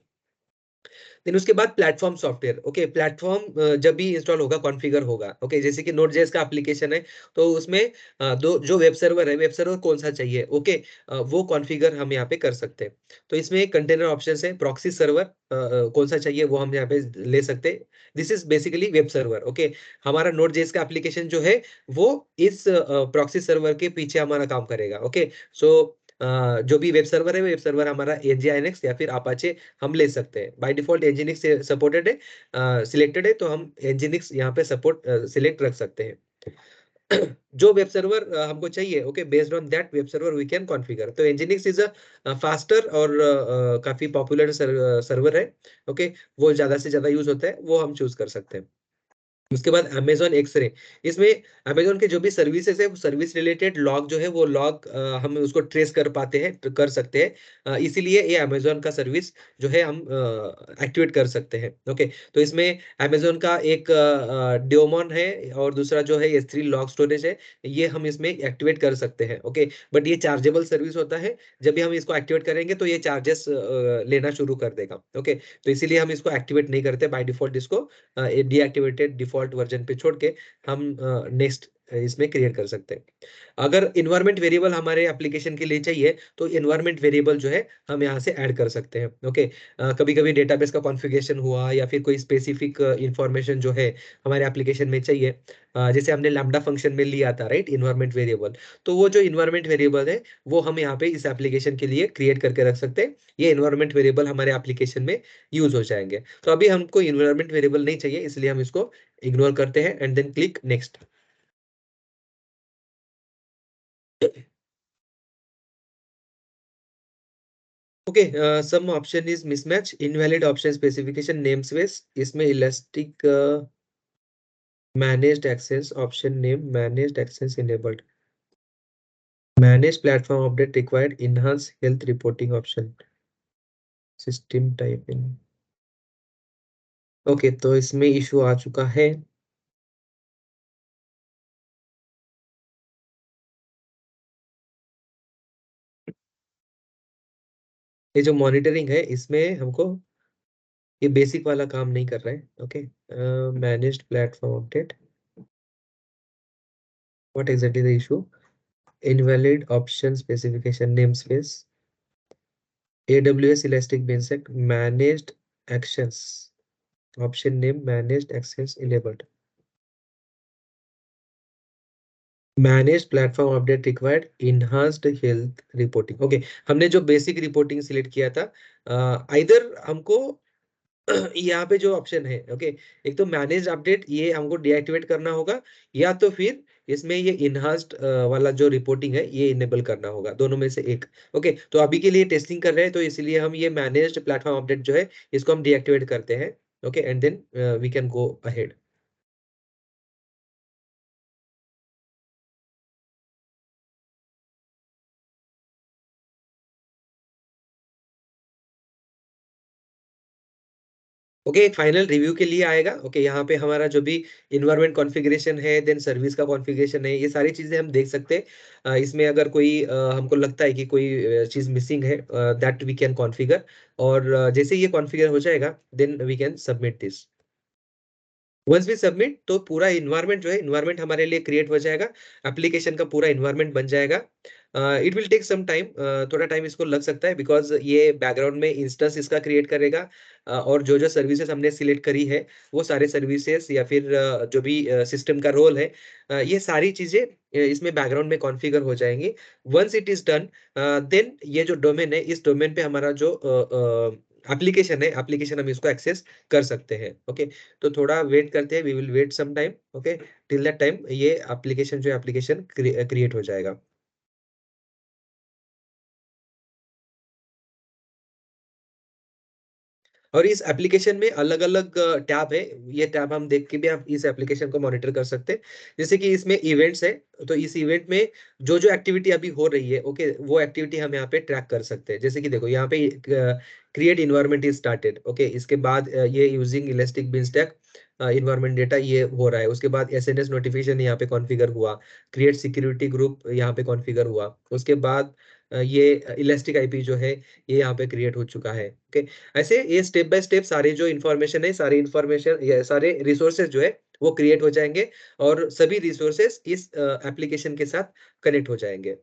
देन उसके बाद प्लेटफॉर्म सॉफ्टवेयर। ओके, प्लेटफॉर्म जब भी इंस्टॉल होगा, कॉन्फ़िगर होगा। ओके, जैसे कि नोड.जेएस का एप्लीकेशन है, तो उसमें दो जो वेब सर्वर है, वेब सर्वर कौन सा चाहिए, ओके, वो कॉन्फ़िगर हम यहाँ पे कर सकते हैं। तो इसमें कंटेनर ऑप्शंस है, प्रॉक्सी सर्वर कौन सा चाहिए वो हम यहाँ पे ले सकते हैं। This is basically web server. Okay, हमारा नोड.जेएस का एप्लीकेशन जो है वो इस प्रॉक्सी सर्वर के पीछे हमारा काम करेगा। ओके, सो जो भी वेब सर्वर है, वेब सर्वर हमारा nginx या फिर अपाचे हम ले सकते हैं। बाय डिफॉल्ट nginx सपोर्टेड है, सिलेक्टेड है, तो हम nginx यहाँ पे सपोर्ट सिलेक्ट रख सकते हैं। जो वेब सर्वर हमको चाहिए, okay, based on that web server we can configure. तो nginx इज अ फास्टर और काफी पॉपुलर सर्वर है। ओके, वो ज्यादा से ज्यादा यूज होता है, वो हम चूज कर सकते हैं। उसके बाद अमेजोन एक्सरे, इसमें अमेजोन के जो भी सर्विसेज है, सर्विस रिलेटेड लॉग जो है वो लॉग हम उसको ट्रेस कर पाते हैं, कर सकते हैं। इसीलिए ये अमेजोन का सर्विस जो है हम एक्टिवेट कर सकते हैं। ओके, तो इसमें अमेजोन का एक डेमोन है और दूसरा जो है S3 लॉग स्टोरेज है, ये हम इसमें एक्टिवेट कर सकते हैं। ओके, बट ये चार्जेबल सर्विस होता है, जब भी हम इसको एक्टिवेट करेंगे तो ये चार्जेस लेना शुरू कर देगा। ओके, तो इसीलिए हम इसको एक्टिवेट नहीं करते, बाय डिफॉल्ट इसको डीएक्टिवेटेड डिफॉल्ट वर्जन पे छोड़ के हम नेक्स्ट इसमें क्रिएट कर सकते हैं। अगर इन्वायरमेंट वेरिएबल हमारे एप्लीकेशन के लिए चाहिए तो इन्वायरमेंट वेरिएबल जो है हम यहाँ से ऐड कर सकते हैं। ओके, कभी कभी डेटाबेस का कॉन्फ़िगरेशन हुआ या फिर कोई स्पेसिफिक इंफॉर्मेशन जो है हमारे एप्लीकेशन में चाहिए, जैसे हमने लैम्डा फंक्शन में लिया था, राइट, इन्वायरमेंट वेरिएबल, तो वो जो इन्वायरमेंट वेरिएबल है वो हम यहाँ पे इस एप्लीकेशन के लिए क्रिएट करके रख सकते हैं। ये इन्वायरमेंट वेरिएबल हमारे एप्लीकेशन में यूज हो जाएंगे। तो अभी हमको इन्वायरमेंट वेरिएबल नहीं चाहिए, इसलिए हम इसको इग्नोर करते हैं and then click next. Okay, some option is mismatch, invalid option specification name space, इसमें elastic managed access option name managed access enabled, manage platform update required enhance health reporting option, system type in. Okay, तो इसमें issue आ चुका है। ये जो monitoring है इसमें हमको ये बेसिक वाला काम नहीं कर रहा है। Okay, managed platform update, what exactly the issue, invalid option specification namespace, AWS Elastic Beanstalk managed actions option name managed access enabled, managed platform update required enhanced health reporting। Okay, हमने जो basic reporting select किया था, इधर हमको यहाँ पे जो option है, ओके, एक तो मैनेज अपडेट ये हमको डीएक्टिवेट करना होगा, या तो फिर इसमें ये इनहांस्ड वाला जो रिपोर्टिंग है ये इनेबल करना होगा, दोनों में से एक। ओके, तो अभी के लिए टेस्टिंग कर रहे हैं तो इसलिए हम ये मैनेज्ड प्लेटफॉर्म अपडेट जो है इसको हम डीएक्टिवेट करते हैं। Okay, and then we can go ahead. Okay, एक फाइनल रिव्यू के लिए आएगा। ओके, यहाँ पे हमारा जो भी इन्वायरमेंट कॉन्फ़िगरेशन है, देन सर्विस का कॉन्फ़िगरेशन है, ये सारी चीजें हम देख सकते हैं। इसमें अगर कोई हमको लगता है कि कोई चीज मिसिंग है, दैट वी कैन कॉन्फ़िगर, और जैसे ये कॉन्फ़िगर हो जाएगा then we can submit this. Once we submit तो पूरा इन्वायरमेंट जो है, इन्वायरमेंट हमारे लिए क्रिएट हो जाएगा, एप्लीकेशन का पूरा इन्वायरमेंट बन जाएगा। It will take some time, थोड़ा टाइम इसको लग सकता है, बिकॉज ये बैकग्राउंड में इंस्टेंस इसका क्रिएट करेगा, और जो जो सर्विसेज हमने सिलेक्ट करी है वो सारे सर्विसेज या फिर जो भी सिस्टम का रोल है, ये सारी चीजें इसमें बैकग्राउंड में कॉन्फ़िगर हो जाएंगी। Once it is done, then ये जो डोमेन है, इस डोमेन पे हमारा जो एप्लीकेशन है, एप्लीकेशन हम इसको एक्सेस कर सकते हैं। ओके, तो थोड़ा वेट करते हैं, we will wait some time. Okay, till that time ये एप्लीकेशन जो एप्लीकेशन क्रिएट हो जाएगा। और इस एप्लीकेशन में अलग-अलग टैब है, ये टैब हम देख के भी आप इस एप्लीकेशन को मॉनिटर कर सकते हैं। जैसे कि इसमें इवेंट्स है, तो इस इवेंट में जो-जो एक्टिविटी अभी हो रही है, ओके, वो एक्टिविटी हम यहाँ पे ट्रैक कर सकते हैं। जैसे कि देखो यहाँ पे create environment is started. Okay, इसके बाद ये यूजिंग इलास्टिक बीनस्टैक एनवायरनमेंट डेटा ये हो रहा है। उसके बाद एसएनएस नोटिफिकेशन यहाँ पे कॉन्फ़िगर हुआ, क्रिएट सिक्योरिटी ग्रुप यहाँ पे कॉन्फ़िगर हुआ। उसके बाद ये इलास्टिक आईपी जो है ये यहाँ पे क्रिएट हो चुका है। ओके, ऐसे ये स्टेप बाय स्टेप सारे जो इन्फॉर्मेशन है, सारी इन्फॉर्मेशन, ये सारे रिसोर्सेज जो है वो क्रिएट हो जाएंगे, और सभी रिसोर्सेज इस एप्लीकेशन के साथ कनेक्ट हो जाएंगे।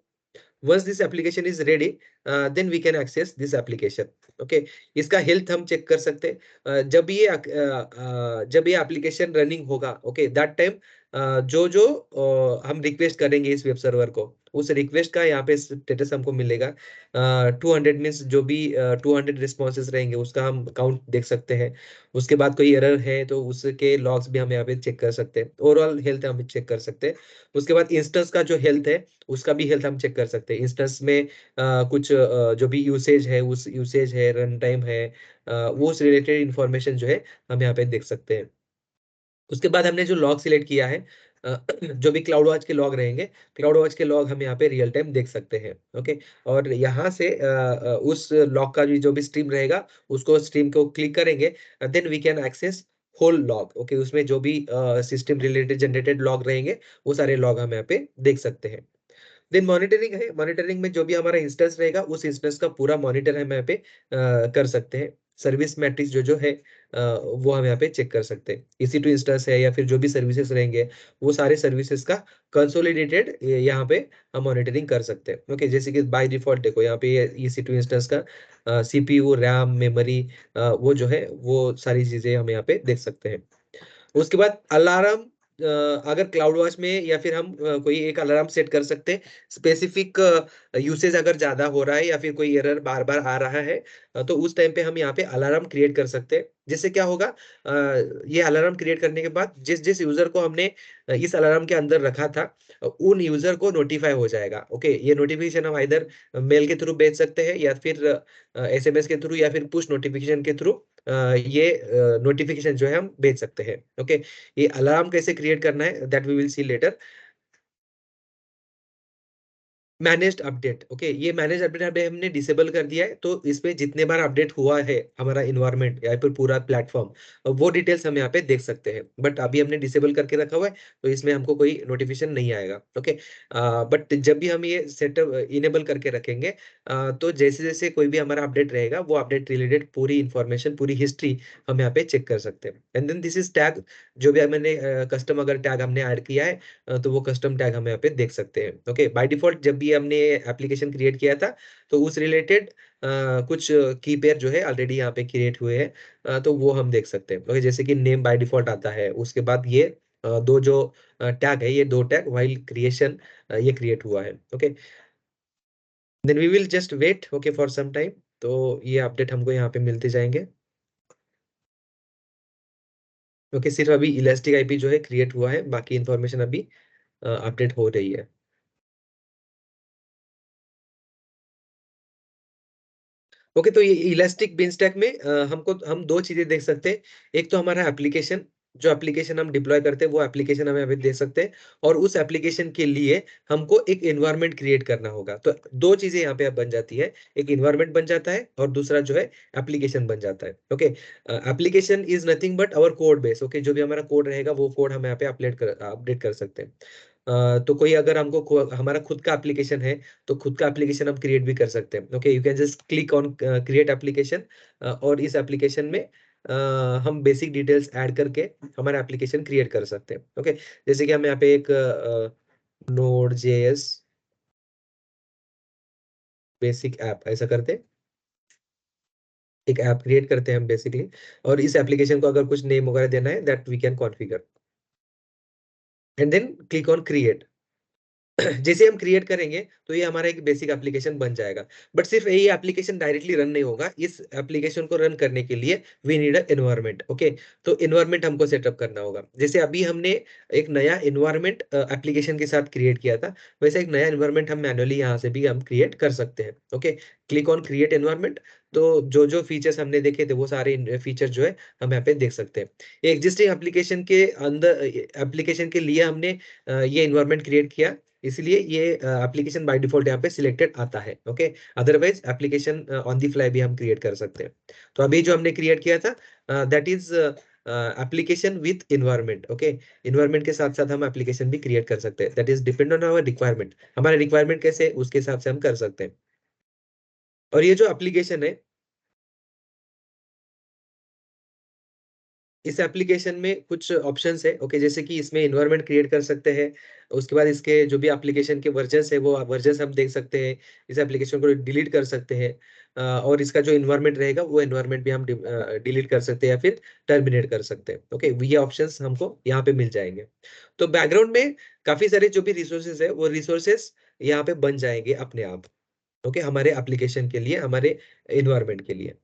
once this application is ready, then we can access this application। okay, इसका हेल्थ हम चेक कर सकते हैं। जब ये एप्लीकेशन रनिंग होगा, ओके, दैट टाइम जो जो हम रिक्वेस्ट करेंगे इस वेब सर्वर को, उस रिक्वेस्ट का यहाँ पे स्टेटस हमको मिलेगा। 200 मीन्स जो भी 200 रिस्पॉन्सेज रहेंगे उसका हम काउंट देख सकते हैं। उसके बाद कोई एरर है तो उसके लॉग्स भी हम यहाँ पे चेक कर सकते हैं, ओवरऑल हेल्थ हम चेक कर सकते हैं। उसके बाद इंस्टेंस का जो हेल्थ है उसका भी हेल्थ हम चेक कर सकते हैं। इंस्टेंस में कुछ जो भी यूसेज है, उस यूसेज है, रन टाइम है, वो उस रिलेटेड इंफॉर्मेशन जो है हम यहाँ पे देख सकते हैं। उसके बाद हमने जो लॉग सिलेक्ट किया है, जो भी क्लाउड वॉच के लॉग रहेंगे, क्लाउड वॉच के लॉग हम यहाँ पे रियल टाइम देख सकते हैं। ओके, और यहाँ से उस लॉग का जो भी स्ट्रीम रहेगा, उसको स्ट्रीम को क्लिक करेंगे, then we can access whole log. Okay, उसमें जो भी सिस्टम रिलेटेड जनरेटेड लॉग रहेंगे, वो सारे लॉग हम यहाँ पे देख सकते हैं। देन मॉनिटरिंग है, मॉनिटरिंग में जो भी हमारा इंस्टेंस रहेगा, उस इंस्टेंस का पूरा मॉनिटर हम यहाँ पे कर सकते हैं। सर्विस मैट्रिक्स जो जो है वो हम यहाँ पे चेक कर सकते हैं। EC2 इंस्टेंस है या फिर जो भी सर्विसेज रहेंगे, वो सारे सर्विसेज का कंसोलिडेटेड यहाँ पे हम मॉनिटरिंग कर सकते हैं। ओके, जैसे कि बाय डिफॉल्ट देखो यहाँ पे EC2 इंस्टेंस का CPU, रैम, मेमोरी, वो जो है वो सारी चीजें हम यहाँ पे देख सकते हैं। उसके बाद अलार्म, अगर क्लाउड वॉच में या फिर हम कोई एक अलार्म सेट कर सकते हैं। स्पेसिफिक यूसेज अगर ज्यादा हो रहा है या फिर कोई एरर बार बार आ रहा है, तो उस टाइम पे हम यहाँ पे अलार्म क्रिएट कर सकते हैं। जिससे क्या होगा, ये अलार्म क्रिएट करने के बाद जिस जिस यूजर को हमने इस अलार्म के अंदर रखा था, उन यूजर को नोटिफाई हो जाएगा। ओके, ये नोटिफिकेशन हम इधर मेल के थ्रू भेज सकते हैं या फिर SMS के थ्रू या फिर पुश नोटिफिकेशन के थ्रू ये नोटिफिकेशन जो है हम भेज सकते हैं। ओके, ये अलार्म कैसे क्रिएट करना है, that we will see later. Managed update, okay, ये मैनेज अपडेट अभी हमने डिसेबल कर दिया है, तो इसमें जितने बार अपडेट हुआ है हमारा इन्वायरमेंट या फिर पूरा प्लेटफॉर्म, वो डिटेल्स हम यहाँ पे देख सकते हैं। बट अभी हमने डिसेबल करके रखा हुआ है, तो इसमें हमको कोई नोटिफिकेशन नहीं आएगा। ओके, बट जब भी हम ये सेटअप इनेबल करके रखेंगे, तो जैसे जैसे कोई भी हमारा अपडेट रहेगा, वो अपडेट रिलेटेड पूरी इंफॉर्मेशन, पूरी हिस्ट्री हम यहाँ पे चेक कर सकते हैं। And then this is tag, जो भी मैंने कस्टम अगर टैग हमने ऐड किया है, तो वो कस्टम टैग हम यहाँ पे देख सकते हैं। ओके, बाय डिफॉल्ट जब भी हमने एप्लीकेशन क्रिएट किया था, तो उस रिलेटेड कुछ की पेयर जो है ऑलरेडी यहाँ पे क्रिएट हुए हैं, तो वो हम देख सकते हैं। ओके, जैसे कि नेम बाय डिफॉल्ट आता है, उसके बाद ये दो जो टैग है, ये दो टैग व्हाइल क्रिएशन ये क्रिएट हुआ है। Okay, then we will just wait okay for some time, तो ये अपडेट हमको यहाँ पे मिलते जाएंगे। ओके, सिर्फ अभी इलास्टिक आईपी जो है क्रिएट हुआ है, बाकी इंफॉर्मेशन अभी अपडेट हो रही है। ओके, तो ये इलास्टिक बिन स्टैक में हमको हम दो चीजें देख सकते हैं। एक तो हमारा एप्लीकेशन, जो एप्लीकेशन हम डिप्लॉय करते हैं, वो एप्लीकेशन हमें अभी देख सकते हैं। और उस एप्लीकेशन के लिए हमको एक एनवायरनमेंट क्रिएट करना होगा, तो दो चीजें यहाँ पे अब बन जाती है। एक एनवायरनमेंट बन जाता है और दूसरा जो है एप्लीकेशन बन जाता है। Okay, application is nothing but our code base. Okay, जो भी हमारा कोड रहेगा, वो कोड हम यहाँ पे अपडेट कर सकते हैं। तो कोई अगर हमको हमारा खुद का एप्लीकेशन है, तो खुद का एप्लीकेशन हम क्रिएट भी कर सकते हैं। Okay, you can just click on create application, और इस एप्लीकेशन में हम बेसिक डिटेल्स ऐड करके हमारा एप्लीकेशन क्रिएट कर सकते हैं। ओके, जैसे कि हम यहाँ पे एक नोड जेएस बेसिक ऐप ऐसा करते हैं, एक ऐप क्रिएट करते हैं हम बेसिकली। और इस एप्लीकेशन को अगर कुछ नेम वगैरह देना है, that we can configure, and then click on create. जैसे हम क्रिएट करेंगे, तो ये हमारा एक बेसिक एप्लीकेशन बन जाएगा। बट सिर्फ यही एप्लीकेशन डायरेक्टली रन नहीं होगा, इस एप्लीकेशन को रन करने के लिए we need a environment. Okay, तो एनवायरनमेंट हमको सेटअप करना होगा। जैसे अभी हमने एक नया एनवायरनमेंट एप्लीकेशन के साथ क्रिएट किया था, वैसे एक नया एनवायरनमेंट हम मैनुअली यहाँ से भी हम क्रिएट कर सकते हैं। Okay, click on create environment, तो जो जो फीचर्स हमने देखे थे, वो सारे फीचर जो है हम यहाँ पे देख सकते हैं। एग्जिस्टिंग एप्लीकेशन के अंदर, एप्लीकेशन के लिए हमने ये एनवायरनमेंट क्रिएट किया, इसलिए ये एप्लीकेशन बाय डिफॉल्ट यहाँ पे सिलेक्टेड आता है। Okay, otherwise application on the fly भी हम क्रिएट कर सकते हैं। तो अभी जो हमने क्रिएट किया था, that is application with environment. Okay, environment के साथ साथ हम एप्लीकेशन भी क्रिएट कर सकते हैं, that is depend on our requirement. हमारे रिक्वायरमेंट कैसे है, उसके हिसाब से हम कर सकते हैं। और ये जो एप्लीकेशन है, इस एप्लीकेशन में कुछ ऑप्शंस है। ओके, जैसे कि इसमें इन्वायरमेंट क्रिएट कर सकते हैं। उसके बाद इसके जो भी एप्लीकेशन के वर्जन्स है, वो वर्जन्स हम देख सकते हैं। इस एप्लीकेशन को डिलीट कर सकते हैं, और इसका जो इन्वायरमेंट रहेगा, वो इन्वायरमेंट भी हम डिलीट कर सकते हैं या फिर टर्मिनेट कर सकते हैं। ओके, ये ऑप्शंस हमको यहाँ पे मिल जाएंगे। तो बैकग्राउंड में काफी सारे जो भी रिसोर्सेज है, वो रिसोर्सेज यहाँ पे बन जाएंगे अपने आप। ओके, हमारे एप्लीकेशन के लिए, हमारे इन्वायरमेंट के लिए।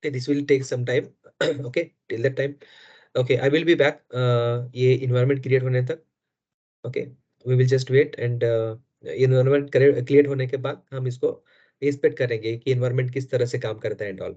Okay, this will take some time. Okay, till that time, okay, I will be back ये environment create होने तक। Okay, we will just wait and environment create होने के बाद हम इसको इंस्पेक्ट करेंगे कि इन्वायरमेंट किस तरह से काम करता है and all.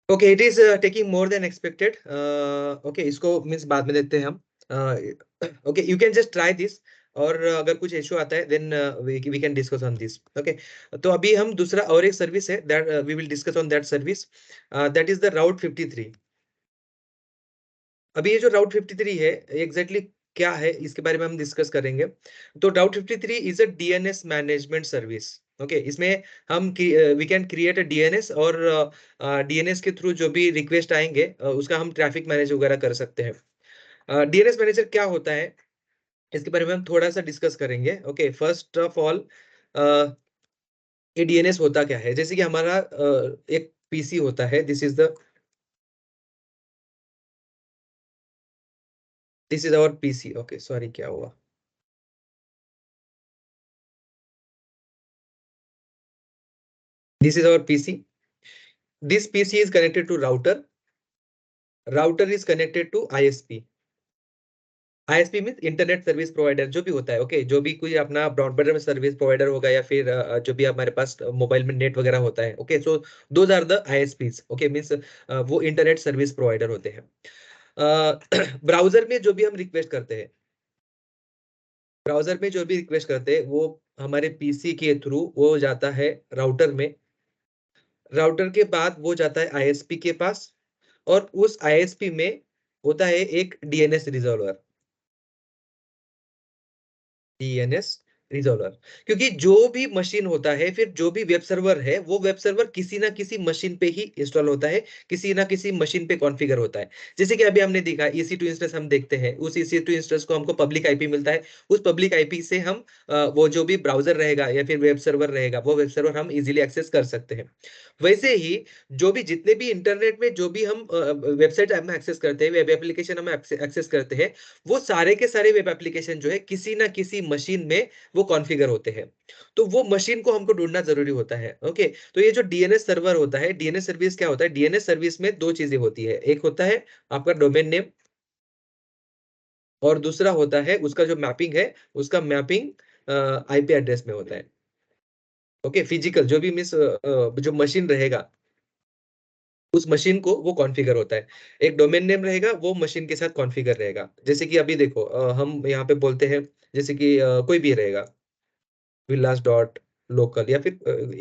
Okay, it is taking more than expected. Okay, इसको मीन्स बाद में देखते हैं हम। Okay, you can just try this, और अगर कुछ इशू आता है then we can discuss on this. Okay, तो अभी हम दूसरा और एक सर्विस है that we will discuss on that service, that is the route 53। अभी ये जो राउट 53 है एग्जैक्टली क्या है इसके बारे में हम डिस्कस करेंगे। तो route 53 is a DNS management service. Okay, इसमें हम we can create a DNS, और डीएनएस के थ्रू जो भी रिक्वेस्ट आएंगे उसका हम ट्रैफिक मैनेज वगैरह कर सकते हैं। डीएनएस मैनेजर क्या होता है इसके बारे में हम थोड़ा सा डिस्कस करेंगे। ओके, फर्स्ट ऑफ ऑल ये डीएनएस होता क्या है, जैसे कि हमारा एक पीसी होता है, this is our PC. Okay, sorry, क्या हुआ? This is our PC. This PC is connected to router. Router is connected to ISP. ISP means internet service provider जो भी होता है। ओके, जो भी कोई अपना ब्रॉडबैंड में सर्विस प्रोवाइडर होगा, या फिर जो भी हमारे पास मोबाइल में नेट वगैरह होता है। Okay, so those are the ISPs। Okay, means वो इंटरनेट सर्विस प्रोवाइडर होते हैं। ब्राउजर में जो भी हम रिक्वेस्ट करते हैं, ब्राउजर में जो भी रिक्वेस्ट करते हैं वो हमारे पीसी के थ्रू वो जाता है राउटर में। राउटर के बाद वो जाता है आईएसपी के पास, और उस आईएसपी में होता है एक डीएनएस रिजॉल्वर। डीएनएस रिजॉल्वर, क्योंकि जो भी मशीन होता है, फिर जो भी वेब सर्वर है, वो वेब सर्वर किसी ना किसी मशीन पे ही इंस्टॉल होता है, किसी ना किसी मशीन पे कॉन्फ़िगर होता है। जैसे कि अभी हमने देखा EC2 इंस्टेंस हम देखते हैं, उस EC2 इंस्टेंस को हमको पब्लिक आईपी मिलता है। उस पब्लिक आईपी से हम वो जो भी ब्राउजर रहेगा या फिर वेब सर्वर रहेगा, वो वेब सर्वर हम इजीली एक्सेस कर सकते हैं। वैसे ही जो भी जितने भी इंटरनेट में जो भी हम वेबसाइट हम एक्सेस करते हैं, वेब एप्लीकेशन हम एक्सेस करते हैं, वो सारे के सारे वेब एप्लीकेशन जो है किसी ना किसी मशीन में वो कॉन्फ़िगर होते हैं। तो वो मशीन को हमको ढूंढना जरूरी होता है। ओके, तो ये जो डीएनएस सर्वर होता है, डीएनएस सर्विस क्या होता है? डीएनएस सर्विस में दो चीजें होती है, एक होता है आपका डोमेन नेम, और दूसरा होता है उसका जो मैपिंग है, उसका मैपिंग आईपी एड्रेस में होता है। ओके, फिजिकल जो भी मिस जो मशीन रहेगा, उस मशीन को वो कॉन्फ़िगर होता है। एक डोमेन नेम रहेगा, वो मशीन के साथ कॉन्फ़िगर रहेगा। जैसे कि अभी देखो हम यहाँ पे बोलते हैं, जैसे कि कोई भी रहेगा, विलास डॉट लोकल या फिर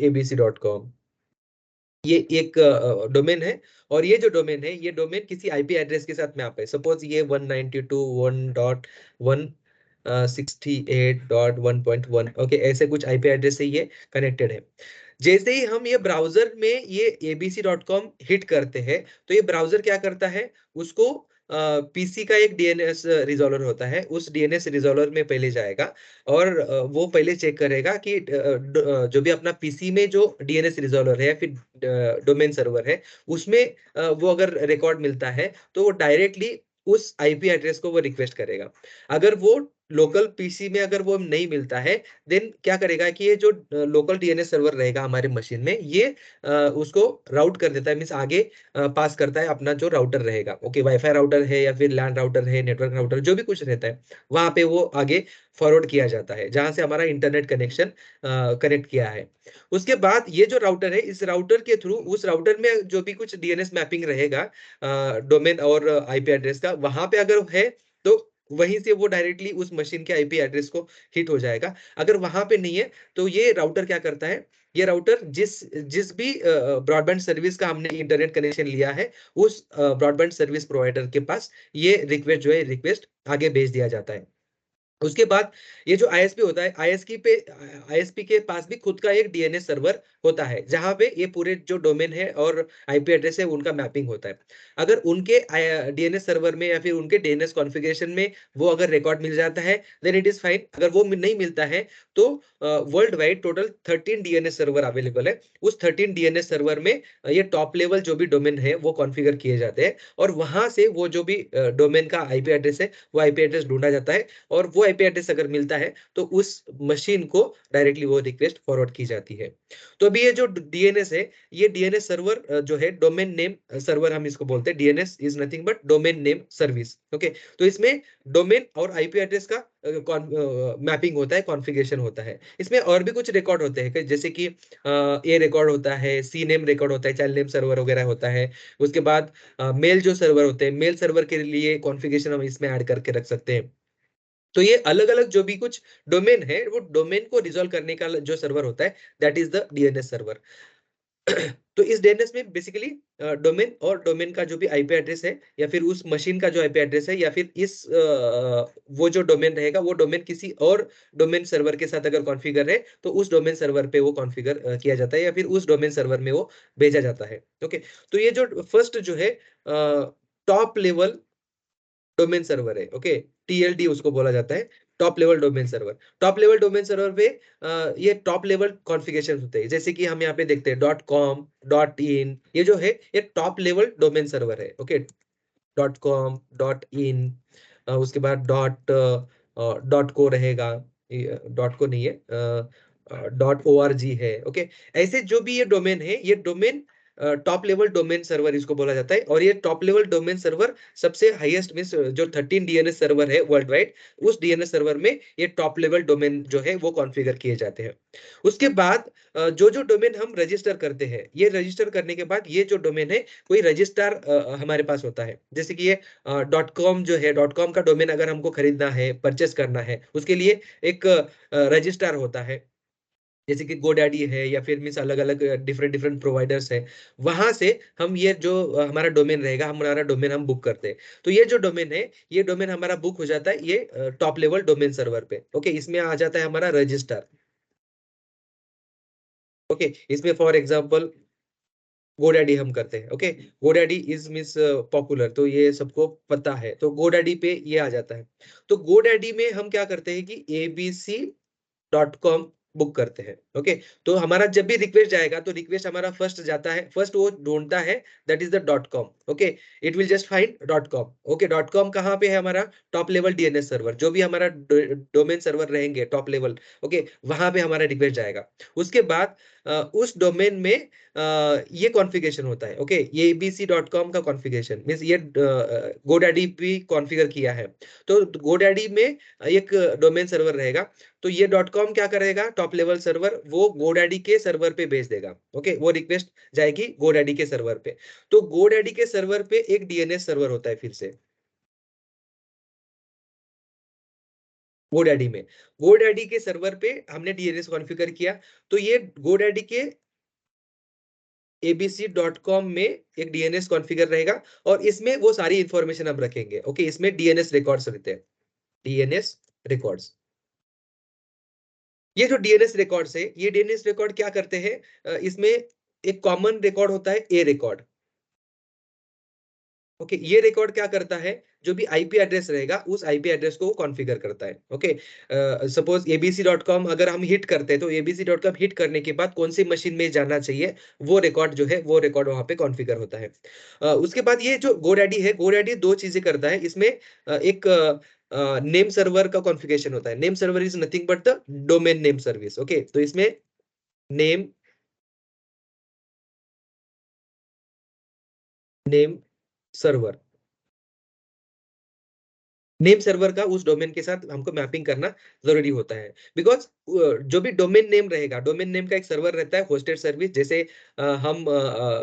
abc.com, ये एक डोमेन है। और ये जो डोमेन है, ये डोमेन किसी आईपी एड्रेस के साथ मैप है। सपोज ये 192.1.168.1.1, ओके, ऐसे कुछ आईपी एड्रेस से ये कनेक्टेड है। जैसे ही हम ये ब्राउजर में ये abc.com हिट करते हैं, तो ये ब्राउजर क्या करता है, उसको पीसी का एक डीएनएस रिजॉल्वर होता है, उस डीएनएस रिजॉल्वर में पहले जाएगा, और वो पहले चेक करेगा कि जो भी अपना पीसी में जो डीएनएस रिजॉल्वर है या फिर डोमेन सर्वर है, उसमें वो अगर रिकॉर्ड मिलता है, तो वो डायरेक्टली उस आईपी एड्रेस को वो रिक्वेस्ट करेगा। अगर वो लोकल पीसी में अगर वो नहीं मिलता है, देन क्या करेगा कि ये जो लोकल डीएनएस सर्वर रहेगा हमारे मशीन में, ये उसको राउट कर देता है, मीन्स आगे पास करता है अपना जो राउटर रहेगा। ओके, वाईफाई राउटर है या फिर लैंड राउटर है, नेटवर्क राउटर, जो भी कुछ रहता है, वहां पे वो आगे फॉरवर्ड किया जाता है, जहां से हमारा इंटरनेट कनेक्शन कनेक्ट किया है। उसके बाद ये जो राउटर है, इस राउटर के थ्रू उस राउटर में जो भी कुछ डीएनएस मैपिंग रहेगा डोमेन और आईपी एड्रेस का, वहां पे अगर है तो वहीं से वो डायरेक्टली उस मशीन के आईपी एड्रेस को हिट हो जाएगा। अगर वहां पे नहीं है, तो ये राउटर क्या करता है, ये राउटर जिस जिस भी ब्रॉडबैंड सर्विस का हमने इंटरनेट कनेक्शन लिया है, उस ब्रॉडबैंड सर्विस प्रोवाइडर के पास ये रिक्वेस्ट जो है, रिक्वेस्ट आगे भेज दिया जाता है। उसके बाद ये जो आईएसपी होता है, आईएसपी के पास भी खुद का एक डीएनएस सर्वर होता है, जहां पे ये पूरे जो डोमेन है और आईपी एड्रेस है उनका मैपिंग होता है। अगर उनके डीएनएस सर्वर में या फिर उनके डीएनएस कॉन्फ़िगरेशन में वो अगर रिकॉर्ड मिल जाता है, देन इट इज फाइन। अगर वो नहीं मिलता है, तो world wide total 13 DNS server available है। उस 13 डीएनएस सर्वर में ये टॉप लेवल जो भी डोमेन है वो कॉन्फ़िगर किए जाते हैं, और वहां से वो जो भी डोमेन का आईपी एड्रेस है, वो आईपी एड्रेस ढूंढा जाता है, और वो आईपी एड्रेस अगर मिलता है तो उस मशीन को डायरेक्टली वो रिक्वेस्ट फॉरवर्ड की जाती है। तो अभी ये जो डीएनएस है, ये डीएनएस सर्वर जो है, डोमेन नेम सर्वर हम इसको बोलते हैं। DNS is nothing but domain name service. Okay, तो इसमें डोमेन और आईपी एड्रेस का मैपिंग होता है, कॉन्फ़िगरेशन होता है। इसमें और भी कुछ रिकॉर्ड होते हैं, जैसे कि ए रिकॉर्ड होता है, सी नेम रिकॉर्ड होता है, चाइल्ड नेम सर्वर वगैरह होता है। उसके बाद मेल जो सर्वर होते हैं, मेल सर्वर के लिए कॉन्फ़िगरेशन हम इसमें ऐड करके रख सकते हैं। तो ये अलग अलग जो भी कुछ डोमेन है, वो डोमेन को रिजॉल्व करने का जो सर्वर होता है, that is the DNS server. तो इस डीएनएस में बेसिकली डोमेन और डोमेन का जो भी आईपी एड्रेस है, या फिर उस मशीन का जो आईपी एड्रेस है, या फिर इस वो जो डोमेन रहेगा, वो डोमेन किसी और डोमेन सर्वर के साथ अगर कॉन्फ़िगर है तो उस डोमेन सर्वर पे वो कॉन्फ़िगर किया जाता है, या फिर उस डोमेन सर्वर में वो भेजा जाता है। ओके, तो ये जो फर्स्ट जो है टॉप लेवल डोमेन सर्वर है। ओके, टीएलडी उसको बोला जाता है, top level domain server. Top level domain server पे ये टॉप लेवल कॉन्फ़िगरेशन होते हैं, जैसे कि हम यहाँ पे देखते हैं .com, .in, ये जो है ये टॉप लेवल डोमेन सर्वर है। ओके, .com, .in, उसके बाद डॉट को रहेगा, डॉट को नहीं है, .org है। ओके, ऐसे जो भी ये डोमेन है, ये domain top level domain server इसको बोला जाता है। और ये टॉप लेवल डोमेन सर्वर सबसे हाईएस्ट मींस जो 13 डीएनएस सर्वर है वर्ल्ड वाइड, उस डीएनएस सर्वर में ये टॉप लेवल डोमेन जो है वो कॉन्फ़िगर किए जाते हैं। उसके बाद जो जो डोमेन हम रजिस्टर करते हैं, ये रजिस्टर करने के बाद ये जो डोमेन है, कोई रजिस्ट्रार हमारे पास होता है। जैसे कि ये .com जो है, .com का डोमेन अगर हमको खरीदना है, परचेस करना है, उसके लिए एक रजिस्ट्रार होता है, जैसे कि गोडैडी है, या फिर मीन्स अलग अलग डिफरेंट डिफरेंट प्रोवाइडर्स है। वहां से हम ये जो हमारा डोमेन रहेगा, हमारा डोमेन हम बुक करते हैं। तो ये जो डोमेन है, ये डोमेन हमारा बुक हो जाता है ये टॉप लेवल डोमेन सर्वर पे। ओके, इसमें आ जाता है हमारा रजिस्टर। ओके, इसमें फॉर एग्जांपल गोडैडी हम करते हैं। Okay, GoDaddy is means popular, तो ये सबको पता है, तो गोडैडी पे ये आ जाता है। तो गोडैडी में हम क्या करते हैं कि abc.com बुक करते हैं। ओके, तो हमारा जब भी रिक्वेस्ट जाएगा, तो रिक्वेस्ट हमारा फर्स्ट जाता है, फर्स्ट वो ढूंढता है that is the .com। Okay, it will just find .com। Okay, .com कहाँ पे है? हमारा टॉप लेवल डीएनएस सर्वर, जो भी हमारा डोमेन सर्वर रहेंगे टॉप लेवल, ओके, वहां पे हमारा रिक्वेस्ट जाएगा। उसके बाद उस डोमेन में ये कॉन्फ़िगरेशन होता है। ओके, ये abc.com का कॉन्फ़िगरेशन मींस ये गोडैडी भी कॉन्फ़िगर किया है। तो गोडैडी में एक डोमेन सर्वर रहेगा, तो ये .com क्या करेगा? टॉप लेवल सर्वर वो गोडैडी के सर्वर पे भेज देगा। ओके, वो रिक्वेस्ट जाएगी गोडैडी के सर्वर पे। तो गोडैडी के सर्वर पे एक डीएनएस सर्वर होता है फिर से गोडैडी में। गोडैडी के सर्वर पे हमने डीएनएस कॉन्फ़िगर किया, तो ये गोडैडी के abc.com में एक डीएनएस कॉन्फ़िगर रहेगा, और इसमें वो सारी इंफॉर्मेशन हम रखेंगे। ओके, इसमें डीएनएस रिकॉर्ड्स रहते हैं, डीएनएस रिकॉर्ड्स। ये जो डीएनएस रिकॉर्ड्स है, ये डीएनएस रिकॉर्ड क्या करते हैं? इसमें एक कॉमन रिकॉर्ड होता है, ए रिकॉर्ड। ओके, ये रिकॉर्ड क्या करता है? जो भी आईपी एड्रेस रहेगा, उस आईपी एड्रेस को वो कॉन्फ़िगर करता है। ओके, सपोज abc.com अगर हम हिट करते हैं, तो abc.com हिट करने के बाद कौन सी मशीन में जाना चाहिए, वो रिकॉर्ड जो है, वो रिकॉर्ड वहां पे कॉन्फ़िगर होता है। उसके बाद ये जो गोडैडी है, गोडैडी दो चीजें करता है इसमें। एक नेम सर्वर का कॉन्फ़िगरेशन होता है। Name server is nothing but the domain name service. Okay, तो इसमें name name server, name server का उस डोमेन के साथ हमको मैपिंग करना जरूरी होता है, बिकॉज जो भी डोमेन नेम रहेगा, डोमेन नेम का एक सर्वर रहता है होस्टेड सर्विस। जैसे हम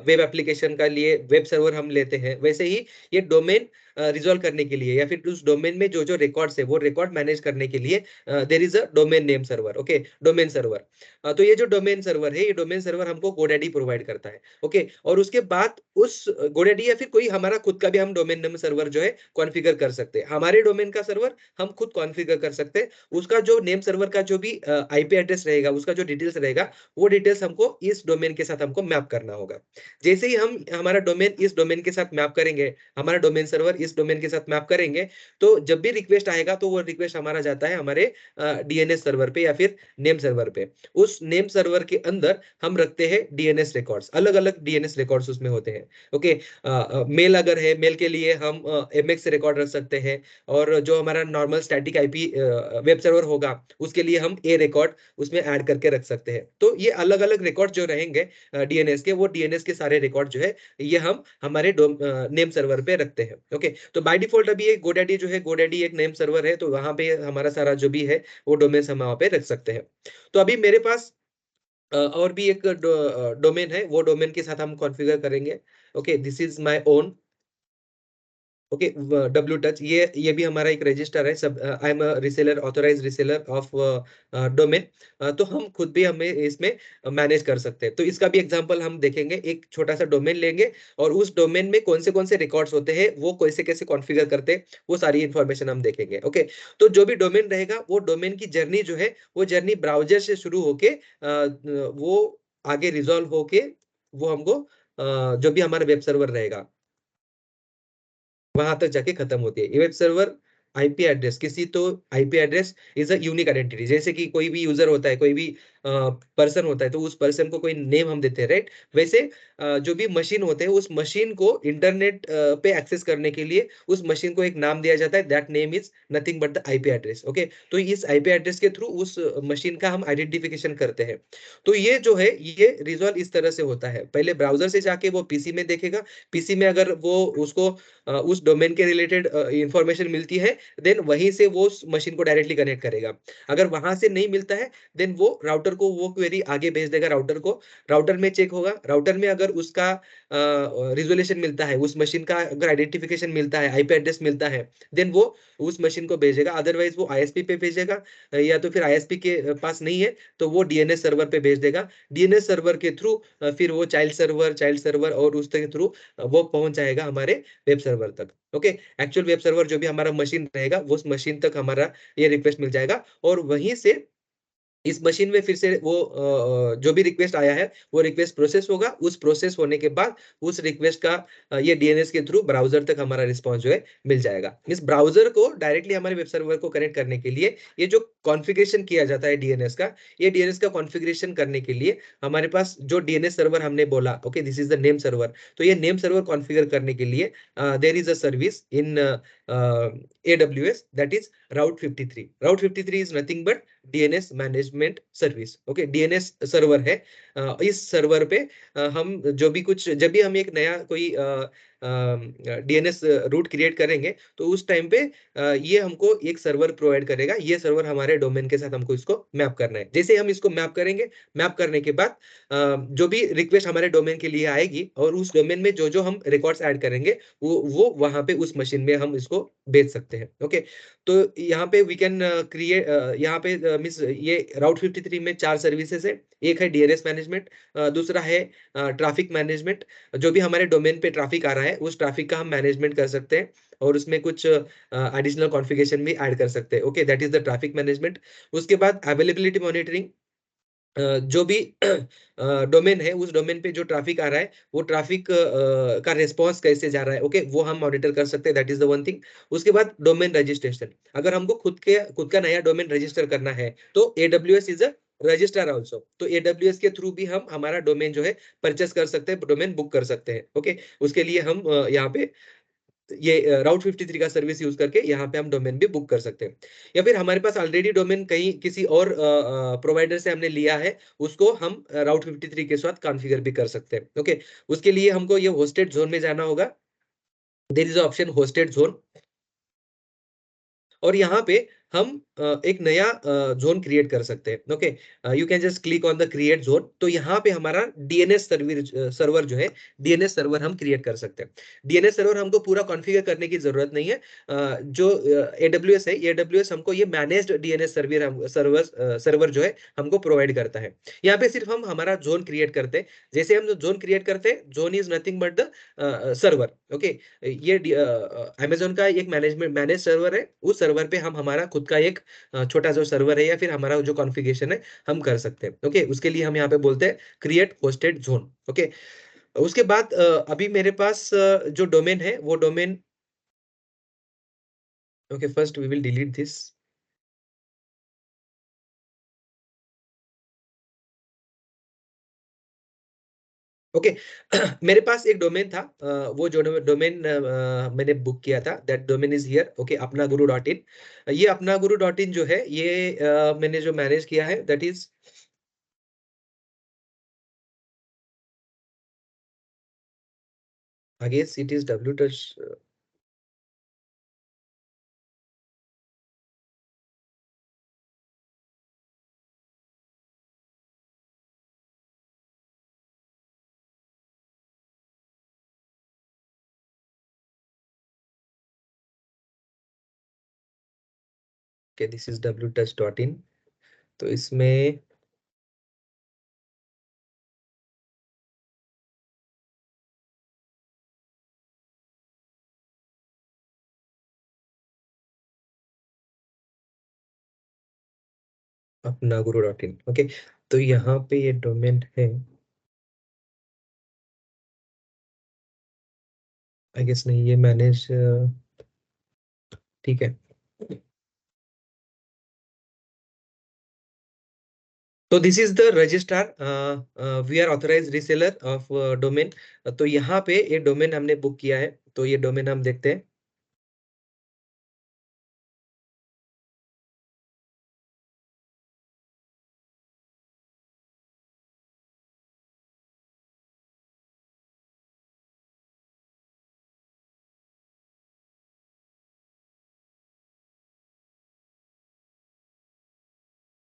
वेब एप्लीकेशन का लिए वेब सर्वर हम लेते हैं, वैसे ही ये डोमेन रिजॉल्व करने के लिए, या फिर उस डोमेन में जो जो रिकॉर्ड्स है, वो रिकॉर्ड मैनेज करने के लिए there is a domain name server. Okay, domain server. तो ये जो डोमेन सर्वर है, ये डोमेन सर्वर हमको गोडैडी प्रोवाइड करता है। ओके, और उसके बाद उस गोडैडी या फिर कोई हमारा खुद का भी हम डोमेन नेम सर्वर जो है कॉन्फ़िगर कर सकते हैं। हमारे डोमेन का सर्वर हम खुद कॉन्फ़िगर कर सकते हैं। उसका जो नेम सर्वर का जो भी आईपी एड्रेस रहेगा, उसका जो डिटेल्स रहेगा, वो डिटेल्स हमको इस डोमेन के साथ हमको मैप करना होगा। जैसे ही हम हमारा डोमेन इस डोमेन के साथ मैप करेंगे, हमारा डोमेन सर्वर इस डोमेन के साथ मैप करेंगे, तो जब भी रिक्वेस्ट आएगा, तो वो रिक्वेस्ट हमारा जाता है हमारे डीएनएस सर्वर पे या फिर नेम सर्वर पे। उस नेम सर्वर के अंदर हम रखते हैं डीएनएस रिकॉर्ड्स, अलग अलग डीएनएस रिकॉर्ड्स उसमें होते हैं। ओके, मेल अगर है, मेल के लिए हम एमएक्स रिकॉर्ड रख सकते हैं, और जो हमारा normal static IP web server होगा उसके लिए हम ए रिकॉर्ड उसमें ऐड करके रख सकते हैं। तो ये अलग अलग रिकॉर्ड जो रहेंगे डीएनएस के, वो डीएनएस के सारे रिकॉर्ड जो है ये हम हमारे नेम सर्वर पे रखते हैं। ओके, तो बाय डिफॉल्ट अभी एक गोडैडी जो है, गोडैडी एक नेम सर्वर है, तो वहां पे हमारा सारा जो भी है वो डोमेन हम वहां पे रख सकते हैं। तो अभी मेरे पास और भी एक डोमेन है, वो डोमेन के साथ हम कॉन्फ़िगर करेंगे। Okay, this is my own. Okay, W touch, ये भी हमारा एक रजिस्टर है। सब I am a reseller, authorised reseller of domain. तो हम खुद भी हमें इसमें मैनेज कर सकते हैं। तो इसका भी एग्जांपल हम देखेंगे। एक छोटा सा डोमेन लेंगे और उस डोमेन में कौन से रिकॉर्ड्स होते हैं, वो कैसे कैसे कॉन्फ़िगर करते हैं, वो सारी इंफॉर्मेशन हम देखेंगे। ओके, तो जो भी डोमेन रहेगा, वो डोमेन की जर्नी जो है, वो जर्नी ब्राउजर से शुरू होके वो आगे रिजॉल्व होके वो हमको जो भी हमारा वेब सर्वर रहेगा वहां तक जाके खत्म होती है। ये वेब सर्वर आईपी एड्रेस, किसी तो IP address is a unique identity. जैसे कि कोई भी यूजर होता है, कोई भी पर्सन होता है, तो उस पर्सन को कोई नेम हम देते हैं, राइट? वैसे जो भी मशीन होते हैं, उस मशीन को इंटरनेट पे एक्सेस करने के लिए उस मशीन को एक नाम दिया जाता है। That name is nothing but the IP address. Okay, तो इस आईपी एड्रेस के थ्रू उस मशीन का हम आइडेंटिफिकेशन करते हैं। तो ये जो है, ये रिजॉल्व इस तरह से होता है। पहले ब्राउजर से जाके वो पीसी में देखेगा। पीसी में अगर वो उसको उस डोमेन के रिलेटेड इंफॉर्मेशन मिलती है, देन वहीं से वो उस मशीन को डायरेक्टली कनेक्ट करेगा। अगर वहां से नहीं मिलता है, देन वो राउटर को वो क्वेरी आगे भेज देगा। राउटर को, राउटर में चेक होगा। राउटर में अगर उसका रिजोल्यूशन मिलता है, उस मशीन का अगर आइडेंटिफिकेशन मिलता है, आईपी एड्रेस मिलता है, देन वो उस मशीन को भेजेगा। अदरवाइज वो आईएसपी पे भेजेगा, या तो फिर आईएसपी के पास नहीं है तो वो डीएनएस सर्वर पे भेज देगा। डीएनएस सर्वर के थ्रू फिर वो चाइल्ड सर्वर और उसके थ्रू वो पहुंच जाएगा हमारे वेब सर्वर तक। ओके, एक्चुअल वेब सर्वर जो भी हमारा मशीन रहेगा, वो उस मशीन तक हमारा ये रिक्वेस्ट मिल जाएगा, और वहीं से इस मशीन में फिर से वो जो भी रिक्वेस्ट आया है, वो रिक्वेस्ट प्रोसेस होगा। उस प्रोसेस होने के बाद उस रिक्वेस्ट का ये डीएनएस के थ्रू ब्राउजर तक हमारा रिस्पॉन्स जो है मिल जाएगा। इस ब्राउजर को डायरेक्टली हमारे वेब सर्वर को कनेक्ट करने के लिए ये जो कॉन्फ़िगरेशन किया जाता है डीएनएस का, ये डीएनएस का कॉन्फ़िगरेशन करने के लिए हमारे पास जो डीएनएस सर्वर हमने बोला, okay, this is the name server. तो ये नेम सर्वर कॉन्फ़िगर करने के लिए there is a service in AWS, that is Route 53. Route 53 is nothing but DNS management service. Okay, DNS server है। इस सर्वर पे हम जो भी कुछ, जब भी हम एक नया कोई डीएनएस रूट क्रिएट करेंगे, तो उस टाइम पे ये हमको एक सर्वर प्रोवाइड करेगा। ये सर्वर हमारे डोमेन के साथ हमको इसको मैप करना है। जैसे हम इसको मैप करेंगे, मैप करने के बाद जो भी रिक्वेस्ट हमारे डोमेन के लिए आएगी, और उस डोमेन में जो जो हम रिकॉर्ड्स ऐड करेंगे, वो वहां पे उस मशीन में हम इसको भेज सकते हैं। ओके, तो यहाँ पे वी कैन क्रिएट, यहाँ पे मिस ये राउट 53 में 4 सर्विसेज है। एक है डीएनएस मैनेजमेंट, दूसरा है ट्रैफिक मैनेजमेंट। जो भी हमारे डोमेन पे ट्रैफिक आ रहा है, उस ट्रैफिक का हम मैनेजमेंट कर सकते हैं, और उसमें कुछ एडिशनल कॉन्फ़िगरेशन भी ऐड कर सकते हैं। Okay, that is the traffic management. उसके बाद अवेलेबिलिटी मॉनिटरिंग। जो भी डोमेन है, उस डोमेन पे जो ट्रैफिक आ रहा है, वो ट्रैफिक का रिस्पांस कैसे जा रहा है, ओके, वो हम मॉनिटर कर सकते हैं। That is the one thing. उसके बाद डोमेन रजिस्ट्रेशन। अगर हमको खुद का नया डोमेन रजिस्टर करना है, तो AWS is a registrar also. तो AWS के थ्रू भी हम हमारा डोमेन जो है परचेस कर सकते हैं, डोमेन बुक कर सकते हैं। ओके, उसके लिए हम यहाँ पे ये राउट 53 का सर्विस यूज करके यहाँ पे हम डोमेन भी बुक कर सकते हैं। या फिर हमारे पास ऑलरेडी डोमेन कहीं किसी और प्रोवाइडर से हमने लिया है, उसको हम राउट 53 के साथ कॉन्फ़िगर भी कर सकते हैं। ओके, उसके लिए हमको ये होस्टेड जोन में जाना होगा। There is option hosted zone, और यहाँ पे हम एक नया जोन क्रिएट कर सकते हैं। Okay, you can just click on the create zone. तो यहाँ पे हमारा डीएनएस सर्वर जो है, डीएनएस सर्वर हम क्रिएट कर सकते हैं। डीएनएस सर्वर हमको पूरा कॉन्फ़िगर करने की जरूरत नहीं है। जो AWS है, AWS हमको ये मैनेज्ड डीएनएस सर्वर जो है हमको प्रोवाइड करता है। यहाँ पे सिर्फ हम हमारा जोन क्रिएट करते हैं। जैसे हम जोन क्रिएट करते हैं, zone is nothing but the server. Okay, ये अमेजोन का एक मैनेज सर्वर है। उस सर्वर पे हम हमारा खुद का एक छोटा जो सर्वर है, या फिर हमारा जो कॉन्फ़िगरेशन है, हम कर सकते हैं। ओके, उसके लिए हम यहाँ पे बोलते हैं क्रिएट होस्टेड जोन। ओके, उसके बाद अभी मेरे पास जो डोमेन है, वो domain, okay, first we will delete this. Okay. मेरे पास एक डोमेन था, वो जो डोमेन मैंने बुक किया था, that domain is here. Okay, अपना गुरु डॉट इन। ये अपना गुरु डॉट इन जो है, ये मैंने जो मैनेज किया है, that is against it is W touch. Okay, this is W touch dot in. तो इसमें अपना गुरु डॉट इन। ओके, तो यहाँ पे ये डोमेन है, आई गेस नहीं, ये मैनेज, ठीक है। तो this is the registrar, we are authorize reseller of domain. तो यहाँ पे ये डोमेन हमने बुक किया है, तो ये डोमेन हम देखते हैं।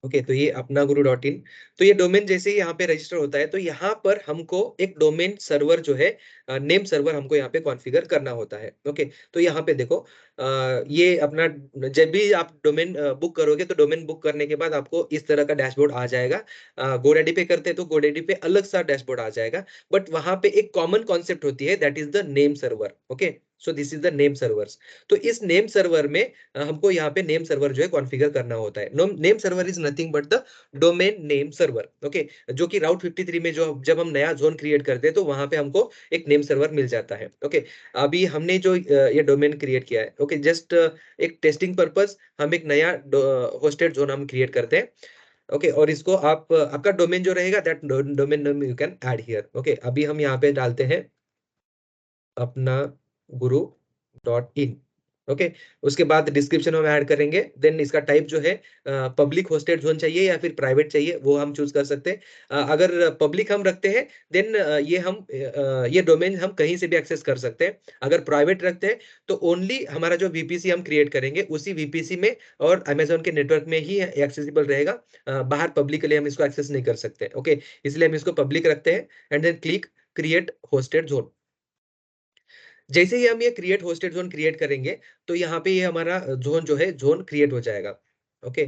ओके, तो ये अपना गुरु डॉट इन। तो ये डोमेन जैसे ही यहाँ पे रजिस्टर होता है, तो यहाँ पर हमको एक डोमेन सर्वर जो है, नेम सर्वर हमको यहाँ पे कॉन्फ़िगर करना होता है। ओके, तो यहाँ पे देखो, ये अपना, जब भी आप डोमेन बुक करोगे, तो डोमेन बुक करने के बाद आपको इस तरह का डैशबोर्ड आ जाएगा। गोडैडी पे करते हैं तो गोडैडी पे अलग सा डैशबोर्ड आ जाएगा, बट वहां पे एक कॉमन कॉन्सेप्ट होती है, that is the name server. Okay, so this is the name servers. तो इस नेम सर्वर में हमको यहाँ पे नेम सर्वर जो है कॉन्फ़िगर करना होता है। Name server is nothing but the domain name server. Okay, जो कि राउट 53 में जो जब हम नया जोन क्रिएट करते हैं, तो वहां पे हमको एक नेम सर्वर मिल जाता है। ओके, अभी हमने जो ये डोमेन क्रिएट किया है, ओके, जस्ट एक टेस्टिंग पर्पस हम एक नया होस्टेड जोन हम क्रिएट करते हैं। ओके, और इसको आप आपका डोमेन जो रहेगा, that domain name you can add here. Okay, अभी हम यहाँ पे डालते हैं अपना गुरु डॉट इन। ओके, उसके बाद डिस्क्रिप्शन में ऐड करेंगे, देन इसका टाइप जो है, पब्लिक होस्टेड जोन चाहिए या फिर प्राइवेट चाहिए, वो हम चूज कर सकते हैं। अगर पब्लिक हम रखते हैं, देन ये डोमेन हम कहीं से भी एक्सेस कर सकते हैं। अगर प्राइवेट रखते हैं, तो ओनली हमारा जो वीपीसी हम क्रिएट करेंगे, उसी वीपीसी में और अमेजोन के नेटवर्क में ही एक्सेसिबल रहेगा। बाहर पब्लिक के लिए हम इसको एक्सेस नहीं कर सकते। ओके, इसलिए हम इसको पब्लिक रखते हैं, and then click create hosted zone. जैसे ही हम ये क्रिएट होस्टेड जोन क्रिएट करेंगे, तो यहाँ पे ये हमारा जोन जो है, जोन क्रिएट हो जाएगा। ओके,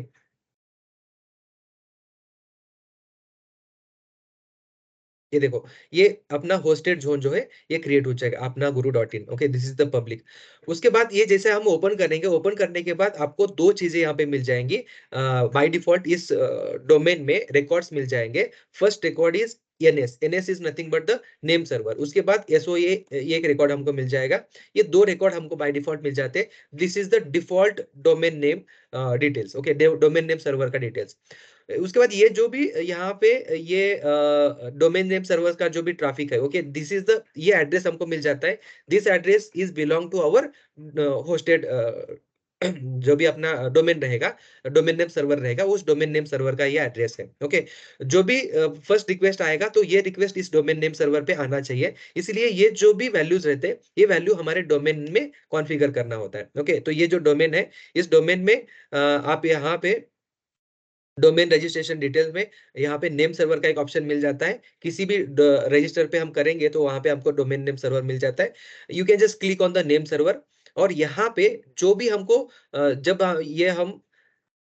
ये देखो, ये अपना होस्टेड जोन जो है, ये क्रिएट हो जाएगा, अपना गुरु dot in. Okay, this is the public. उसके बाद ये जैसे हम ओपन करेंगे, ओपन करने के बाद आपको दो चीजें यहाँ पे मिल जाएंगी बाय डिफॉल्ट। इस डोमेन में रिकॉर्ड्स मिल जाएंगे। First record is NS. NS is nothing but the name server. उसके बाद एसओ, ये एक रिकॉर्ड हमको मिल जाएगा। ये दो रिकॉर्ड हमको बाय डिफॉल्ट मिल जाते हैं। This is the default domain name details. Okay, domain name server का डिटेल्स। उसके बाद ये जो भी यहाँ पे ये डोमेन नेम सर्वर का जो भी ट्रैफिक है, ओके, दिस इज द, ये एड्रेस हमको मिल जाता है। This address is belong to our hosted, जो भी अपना डोमेन रहेगा, डोमेन नेम सर्वर रहेगा, उस डोमेन नेम सर्वर का ये एड्रेस है। ओके, जो भी फर्स्ट रिक्वेस्ट आएगा, तो ये रिक्वेस्ट इस डोमेन नेम सर्वर पे आना चाहिए। इसलिए ये जो भी वैल्यूज रहते हैं, ये वैल्यू हमारे डोमेन में कॉन्फ़िगर करना होता है। ओके, तो ये जो डोमेन है, इस डोमेन में आप यहाँ पे डोमेन रजिस्ट्रेशन डिटेल्स में यहाँ पे नेम सर्वर का एक ऑप्शन मिल जाता है। किसी भी रजिस्टर पे हम करेंगे, तो वहां पे हमको डोमेन नेम सर्वर मिल जाता है। You can just click on the name server, और यहाँ पे जो भी हमको जब ये हम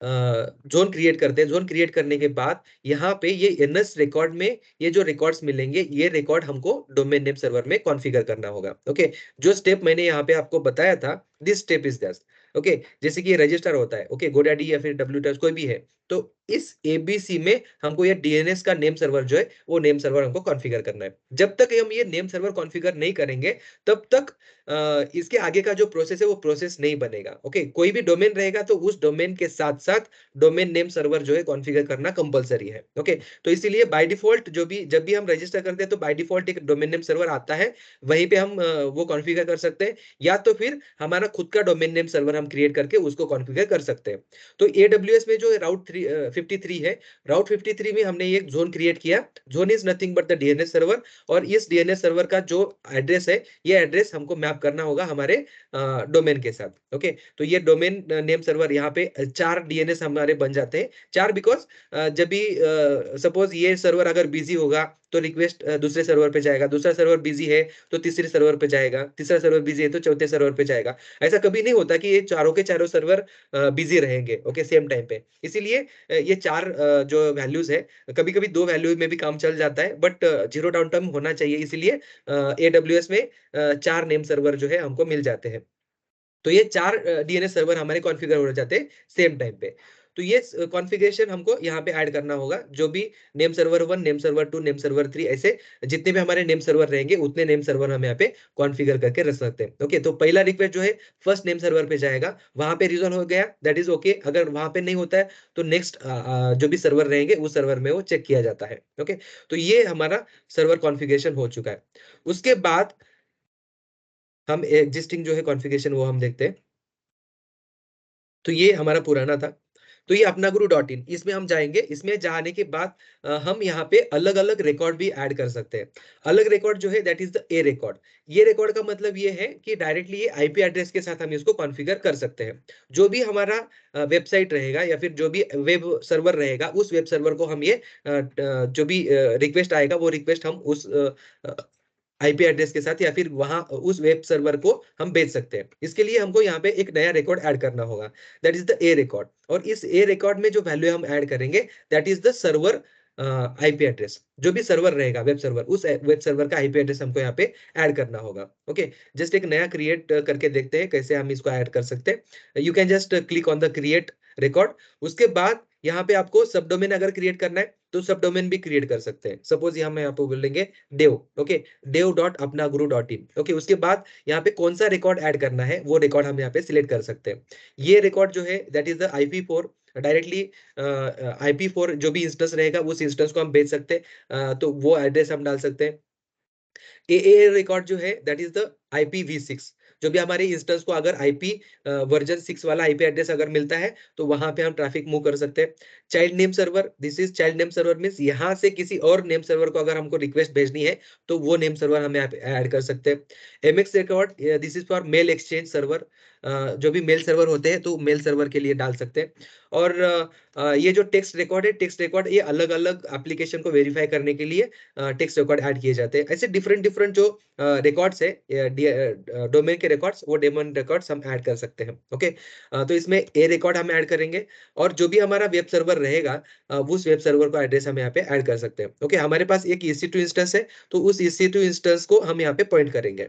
जोन क्रिएट करते हैं, जोन क्रिएट करने के बाद यहाँ पे ये एनएस रिकॉर्ड में ये जो रिकॉर्ड्स मिलेंगे, ये रिकॉर्ड हमको डोमेन नेम सर्वर में कॉन्फ़िगर करना होगा। ओके, जो स्टेप मैंने यहाँ पे आपको बताया था, दिस स्टेप इज दस। ओके, जैसे कि ये रजिस्टर होता है, ओके, गोडैडी या फिर डब्ल्यू कोई भी है, तो इस एबीसी में हमको ये डीएनएस का नेम सर्वर जो है वो नेम सर्वर हमको कॉन्फ़िगर करना है। जब तक हम ये नेम सर्वर कॉन्फ़िगर नहीं करेंगे तब तक इसके आगे का जो प्रोसेस है वो प्रोसेस नहीं बनेगा। ओके, कोई भी डोमेन रहेगा तो उस डोमेन के साथ साथ डोमेन नेम सर्वर जो है कॉन्फ़िगर करना कंपलसरी है। ओके, तो इसीलिए बाय डिफॉल्ट जब भी हम रजिस्टर करते हैं तो बाय डिफॉल्ट एक डोमेन नेम सर्वर आता है, वहीं पे हम वो कॉन्फ़िगर कर सकते हैं, या तो फिर हमारा खुद का डोमेन नेम सर्वर हम क्रिएट करके उसको कॉन्फ़िगर कर सकते हैं। तो एडब्ल्यूएस में जो राउट 53 है, राउट 53 में हमने एक जोन क्रिएट किया। Zone is nothing but the DNS server, और इस डीएनएस सर्वर का जो एड्रेस है, ये एड्रेस हमको मैप करना होगा हमारे डोमेन के साथ। ओके, तो ये डोमेन नेम सर्वर यहाँ पे 4 डीएनएस हमारे बन जाते हैं। 4 बिकॉज जब भी सपोज ये सर्वर अगर बिजी होगा तो रिक्वेस्ट दूसरे सर्वर पे जाएगा, दूसरा सर्वर बिजी है तो तीसरे सर्वर पे जाएगा, तीसरा सर्वर बिजी है तो चौथे सर्वर पे जाएगा। ऐसा कभी नहीं होता कि ये चारों के चारों सर्वर बिजी रहेंगे ओके सेम टाइम पे। इसीलिए ये 4 जो वैल्यूज है, कभी कभी 2 वैल्यू में भी काम चल जाता है, बट जीरो डाउन टाइम होना चाहिए, इसलिए एडब्ल्यूएस में 4 नेम सर्वर जो है हमको मिल जाते हैं। तो ये 4 डीएनएस सर्वर हमारे कॉन्फ़िगर हो जाते हैं सेम टाइम पे। तो ये कॉन्फ़िगरेशन हमको यहाँ पे ऐड करना होगा। जो भी name server 1, name server 2, name server 3, ऐसे जितने भी हमारे नेम सर्वर रहेंगे उतने नेम सर्वर हम यहाँ पे कॉन्फ़िगर करके रख सकते हैं। ओके, तो पहला रिक्वेस्ट जो है फर्स्ट नेम सर्वर पे जाएगा, वहां पे रिजॉल्व हो गया, दैट इज ओके। अगर वहां पे नहीं होता है तो नेक्स्ट जो भी सर्वर रहेंगे उस सर्वर में वो चेक किया जाता है। ओके, तो ये हमारा सर्वर कॉन्फ़िगरेशन हो चुका है। उसके बाद हम एग्जिस्टिंग जो है कॉन्फ़िगरेशन वो हम देखते हैं। तो ये हमारा पुराना था। तो ये अपना गुरु डॉट इन, इसमें हम जाएंगे। इसमें जाने के बाद हम यहाँ पे अलग अलग रिकॉर्ड भी ऐड कर सकते हैं। अलग रिकॉर्ड जो है that is the A record. ये रिकॉर्ड का मतलब ये है कि डायरेक्टली ये आईपी एड्रेस के साथ हम इसको कॉन्फ़िगर कर सकते हैं। जो भी हमारा वेबसाइट रहेगा या फिर जो भी वेब सर्वर रहेगा, उस वेब सर्वर को हम ये जो भी रिक्वेस्ट आएगा वो रिक्वेस्ट हम उस आईपी एड्रेस के साथ या फिर वहां उस वेब सर्वर को हम भेज सकते हैं। इसके लिए हमको यहाँ पे एक नया रिकॉर्ड ऐड करना होगा, that is the A record. और इस ए रिकॉर्ड में जो वैल्यू हम ऐड करेंगे that is the server IP address. जो भी सर्वर रहेगा वेब सर्वर, उस वेब सर्वर का आईपी एड्रेस हमको यहाँ पे ऐड करना होगा। ओके, जस्ट एक नया क्रिएट करके देखते हैं कैसे हम इसको ऐड कर सकते हैं। You can just click on the create record. उसके बाद यहाँ पे आपको सब डोमेन अगर क्रिएट करना है तो सब डोमेन भी क्रिएट कर सकते हैं। सपोज यहाँ में आपको बोलेंगे डेव। ओके, dev डॉट अपना गुरु डॉट इन। ओके, उसके बाद यहाँ पे कौन सा रिकॉर्ड ऐड करना है वो रिकॉर्ड हम यहाँ पे सिलेक्ट कर सकते हैं। ये रिकॉर्ड जो है that is the IP4। Directly IP4 जो भी इंस्टेंस रहेगा उस इंस्टेंस को हम भेज सकते हैं, तो वो एड्रेस हम डाल सकते हैं। ए रिकॉर्ड जो है दैट इज द IPv6। जो भी हमारे इंस्टेंस को अगर IP वर्जन 6 वाला IP एड्रेस अगर मिलता है तो वहां पे हम ट्रैफिक मूव कर सकते हैं। Child name server, this is child name server means यहाँ से किसी और नेम सर्वर को अगर हमको रिक्वेस्ट भेजनी है तो वो नेम सर्वर हम यहाँ पे ऐड कर सकते हैं। MX record, this is for male exchange server. जो भी मेल सर्वर होते हैं तो मेल सर्वर के लिए डाल सकते हैं। और ये जो टेक्स्ट रिकॉर्ड है, टेक्स्ट रिकॉर्ड ये अलग अलग एप्लीकेशन को वेरीफाई करने के लिए टेक्स्ट रिकॉर्ड ऐड किए जाते हैं। ऐसे डिफरेंट डिफरेंट जो रिकॉर्ड्स है डोमेन के रिकॉर्ड्स, वो डोमेन रिकॉर्ड्स हम ऐड कर सकते हैं। ओके, तो इसमें ए रिकॉर्ड हम ऐड करेंगे, और जो भी हमारा वेब सर्वर रहेगा उस वेब सर्वर को एड्रेस हम यहाँ पे ऐड कर सकते हैं। ओके, हमारे पास एक EC2 इंस्टेंस है तो उस EC2 इंस्टेंस को हम यहाँ पे पॉइंट करेंगे।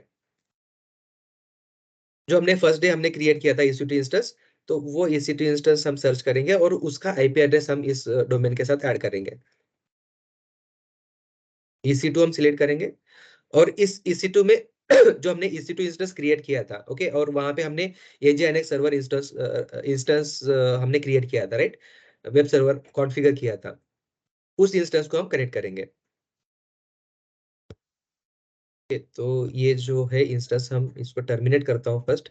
जो हमने फर्स्ट डे हमने क्रिएट किया था EC2 इंस्टेंस, तो वो EC2 इंस्टेंस हम सर्च करेंगे और उसका आईपी एड्रेस हम इस डोमेन के साथ ऐड करेंगे। EC2 हम सिलेक्ट करेंगे, और इस EC2 में जो हमने EC2 इंस्टेंस क्रिएट किया था, ओके, और वहां पे हमने AJNX सर्वर इंस्टेंस हमने क्रिएट किया था, राइट, वेब सर्वर कॉन्फ़िगर किया था, उस इंस्टेंस को हम कनेक्ट करेंगे। तो ये जो है इंस्टेंस हम इसको टर्मिनेट करता हूँ फर्स्ट,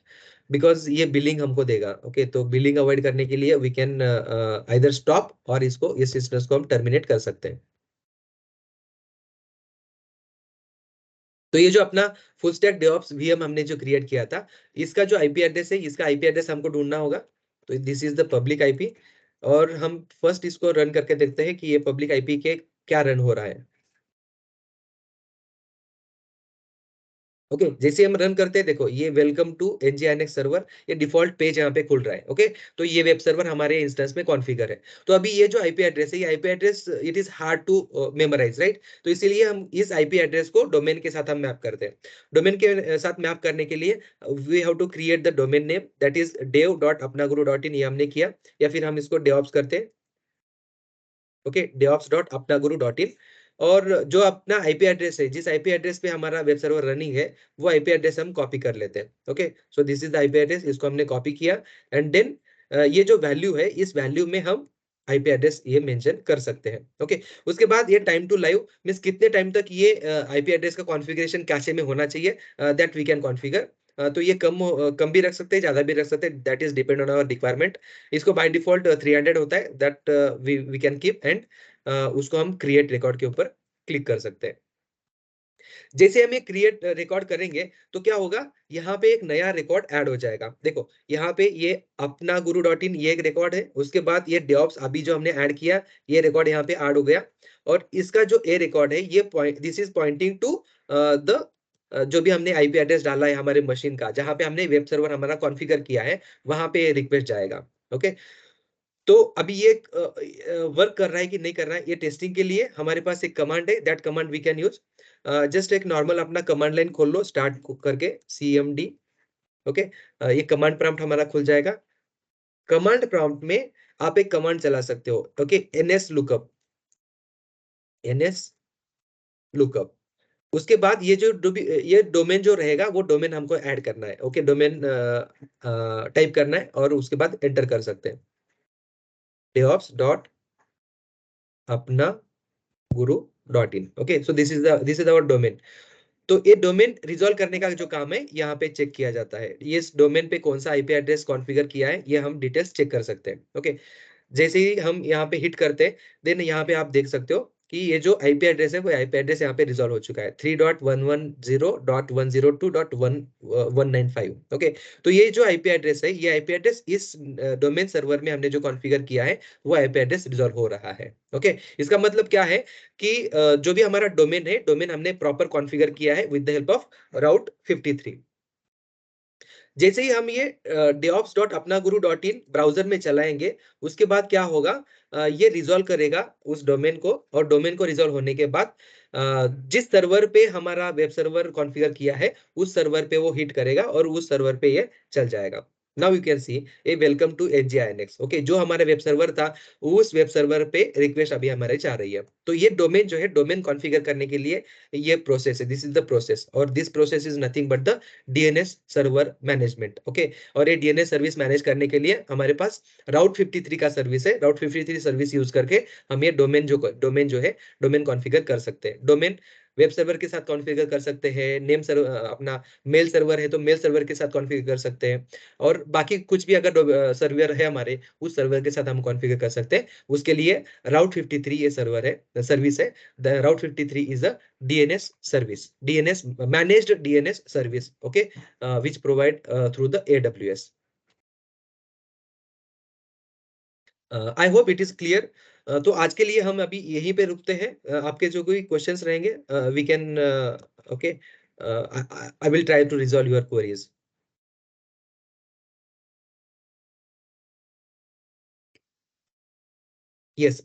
बिकॉज ये बिलिंग हमको देगा। ओके, तो बिलिंग अवॉइड करने के लिए वी कैन आइदर स्टॉप और इसको इस इंस्टेंस को हम टर्मिनेट कर सकते हैं। तो ये जो अपना फुल स्टैक डेवऑप्स VM हमने जो क्रिएट किया था, इसका जो आईपी एड्रेस है, इसका आईपी एड्रेस हमको ढूंढना होगा। तो this is the public IP, और हम फर्स्ट इसको रन करके देखते हैं कि ये पब्लिक आईपी के क्या रन हो रहा है। ओके, जैसे हम रन करते हैं देखो ये वेलकम टू NGINX सर्वर, ये डिफॉल्ट पेज यहाँ पे खुल रहा है। ओके, तो ये वेब सर्वर हमारे इंस्टेंस में कॉन्फ़िगर है। तो अभी ये जो आईपी एड्रेस है, ये IP address it is hard to memorize, right. तो इसीलिए हम इस आईपी एड्रेस को डोमेन के साथ हम मैप करते हैं। डोमेन के साथ मैप करने के लिए we have to create the domain name that is dev.apnaguru.in, ये हमने किया, या फिर हम इसको डेवऑप्स करते हैं। Okay, devops.apnaguru.in। और जो अपना आईपी एड्रेस है, जिस आईपी एड्रेस पे हमारा वेब सर्वर रनिंग है, वो आईपी एड्रेस हम कॉपी कर लेते हैं। Okay, so this is the IP address, इसको हमने कॉपी किया एंड देन ये जो वैल्यू है, इस वैल्यू में हम आईपी एड्रेस ये मेंशन कर सकते हैं। ओके, उसके बाद ये टाइम टू लाइव मींस कितने टाइम तक ये आईपी एड्रेस का कॉन्फ़िगरेशन कैशे में होना चाहिए, दैट वी कैन कॉन्फ़िगर। तो ये कम भी रख सकते हैं, ज्यादा भी रख सकते हैं, that is depend on our requirement. इसको बाय डिफॉल्ट 300 होता है, that we can keep and उसको हम क्रिएट रिकॉर्ड के ऊपर क्लिक कर सकते हैं। जैसे हम ये क्रिएट रिकॉर्ड करेंगे तो क्या होगा, यहाँ पे एक नया रिकॉर्ड ऐड हो जाएगा। देखो यहाँ पे ये अपना गुरु डॉट इन ये एक रिकॉर्ड है, उसके बाद ये डेवऑप्स अभी जो हमने ऐड किया, ये रिकॉर्ड यहाँ पे ऐड हो गया। और इसका जो ए रिकॉर्ड है, ये this is pointing to the जो भी हमने आईपी एड्रेस डाला है हमारे मशीन का, जहां पे हमने वेब सर्वर हमारा कॉन्फ़िगर किया है, वहां पे रिक्वेस्ट जाएगा। ओके, तो अभी ये वर्क कर रहा है कि नहीं कर रहा है, ये टेस्टिंग के लिए हमारे पास एक कमांड है, that command we can use. Just एक नॉर्मल अपना कमांड लाइन खोल लो, स्टार्ट करके cmd। ओके, ये कमांड प्रॉम्प्ट हमारा खुल जाएगा। कमांड प्रॉम्प्ट में आप एक कमांड चला सकते हो। Okay, ns lookup, ns lookup। उसके बाद ये जो ये डोमेन जो रहेगा, वो डोमेन हमको ऐड करना है। ओके, डोमेन टाइप करना है और उसके बाद एंटर कर सकते हैं, devops डॉट अपना गुरु dot in. Okay, so this is our domain. तो ये डोमेन रिजॉल्व करने का जो काम है, यहाँ पे चेक किया जाता है, ये इस डोमेन पे कौन सा आईपी एड्रेस कॉन्फ़िगर किया है, ये हम डिटेल्स चेक कर सकते हैं। ओके, जैसे ही हम यहाँ पे हिट करते हैं, देन यहाँ पे आप देख सकते हो कि ये जो आईपी एड्रेस है, वो आईपी एड्रेस यहाँ पे रिजॉल्व हो चुका है, 3.110.102.195। ओके, तो ये जो आईपी एड्रेस है, ये आईपी एड्रेस इस डोमेन सर्वर में हमने जो कॉन्फ़िगर किया है, वो आईपी एड्रेस रिजॉल्व हो रहा है। ओके, इसका मतलब क्या है कि जो भी हमारा डोमेन है, डोमेन हमने प्रॉपर कॉन्फ़िगर किया है विद द हेल्प ऑफ राउट 53। जैसे ही हम ये devops.apnaguru.in ब्राउजर में चलाएंगे, उसके बाद क्या होगा, ये रिजॉल्व करेगा उस डोमेन को, और डोमेन को रिजॉल्व होने के बाद जिस सर्वर पे हमारा वेब सर्वर कॉन्फ़िगर किया है, उस सर्वर पे वो हिट करेगा और उस सर्वर पे ये चल जाएगा। Now you can see a welcome to HGINX। Okay, जो हमारा वेब सर्वर था, उस वेब सर्वर पे रिक्वेस्ट अभी हमारे जा रही है। तो ये डोमेन जो है, डोमेन कॉन्फ़िगर करने के लिए ये प्रोसेस है, दिस इज द प्रोसेस, और this process is nothing but the DNS server management. Okay, और ये डीएनएस सर्विस मैनेज करने के लिए हमारे पास राउट 53 का सर्विस है। राउट 53 सर्विस यूज करके हम ये डोमेन जो है, डोमेन कॉन्फ़िगर कर सकते हैं। डोमेन वेब सर्वर के साथ कॉन्फ़िगर कर सकते हैं, नेम सर्वर अपना मेल सर्वर है तो मेल सर्वर के साथ कॉन्फ़िगर कर सकते हैं, और बाकी कुछ भी अगर सर्वर है हमारे, उस सर्वर के साथ हम कॉन्फ़िगर कर सकते हैं। उसके लिए राउट 53 ये सर्वर है, सर्विस है। The route 53 is a DNS service, DNS managed DNS service, okay, which provide through the AWS. I hope it is clear. तो आज के लिए हम अभी यहीं पे रुकते हैं। आपके जो कोई क्वेश्चंस रहेंगे, we can okay, I will try to resolve your queries. Yes.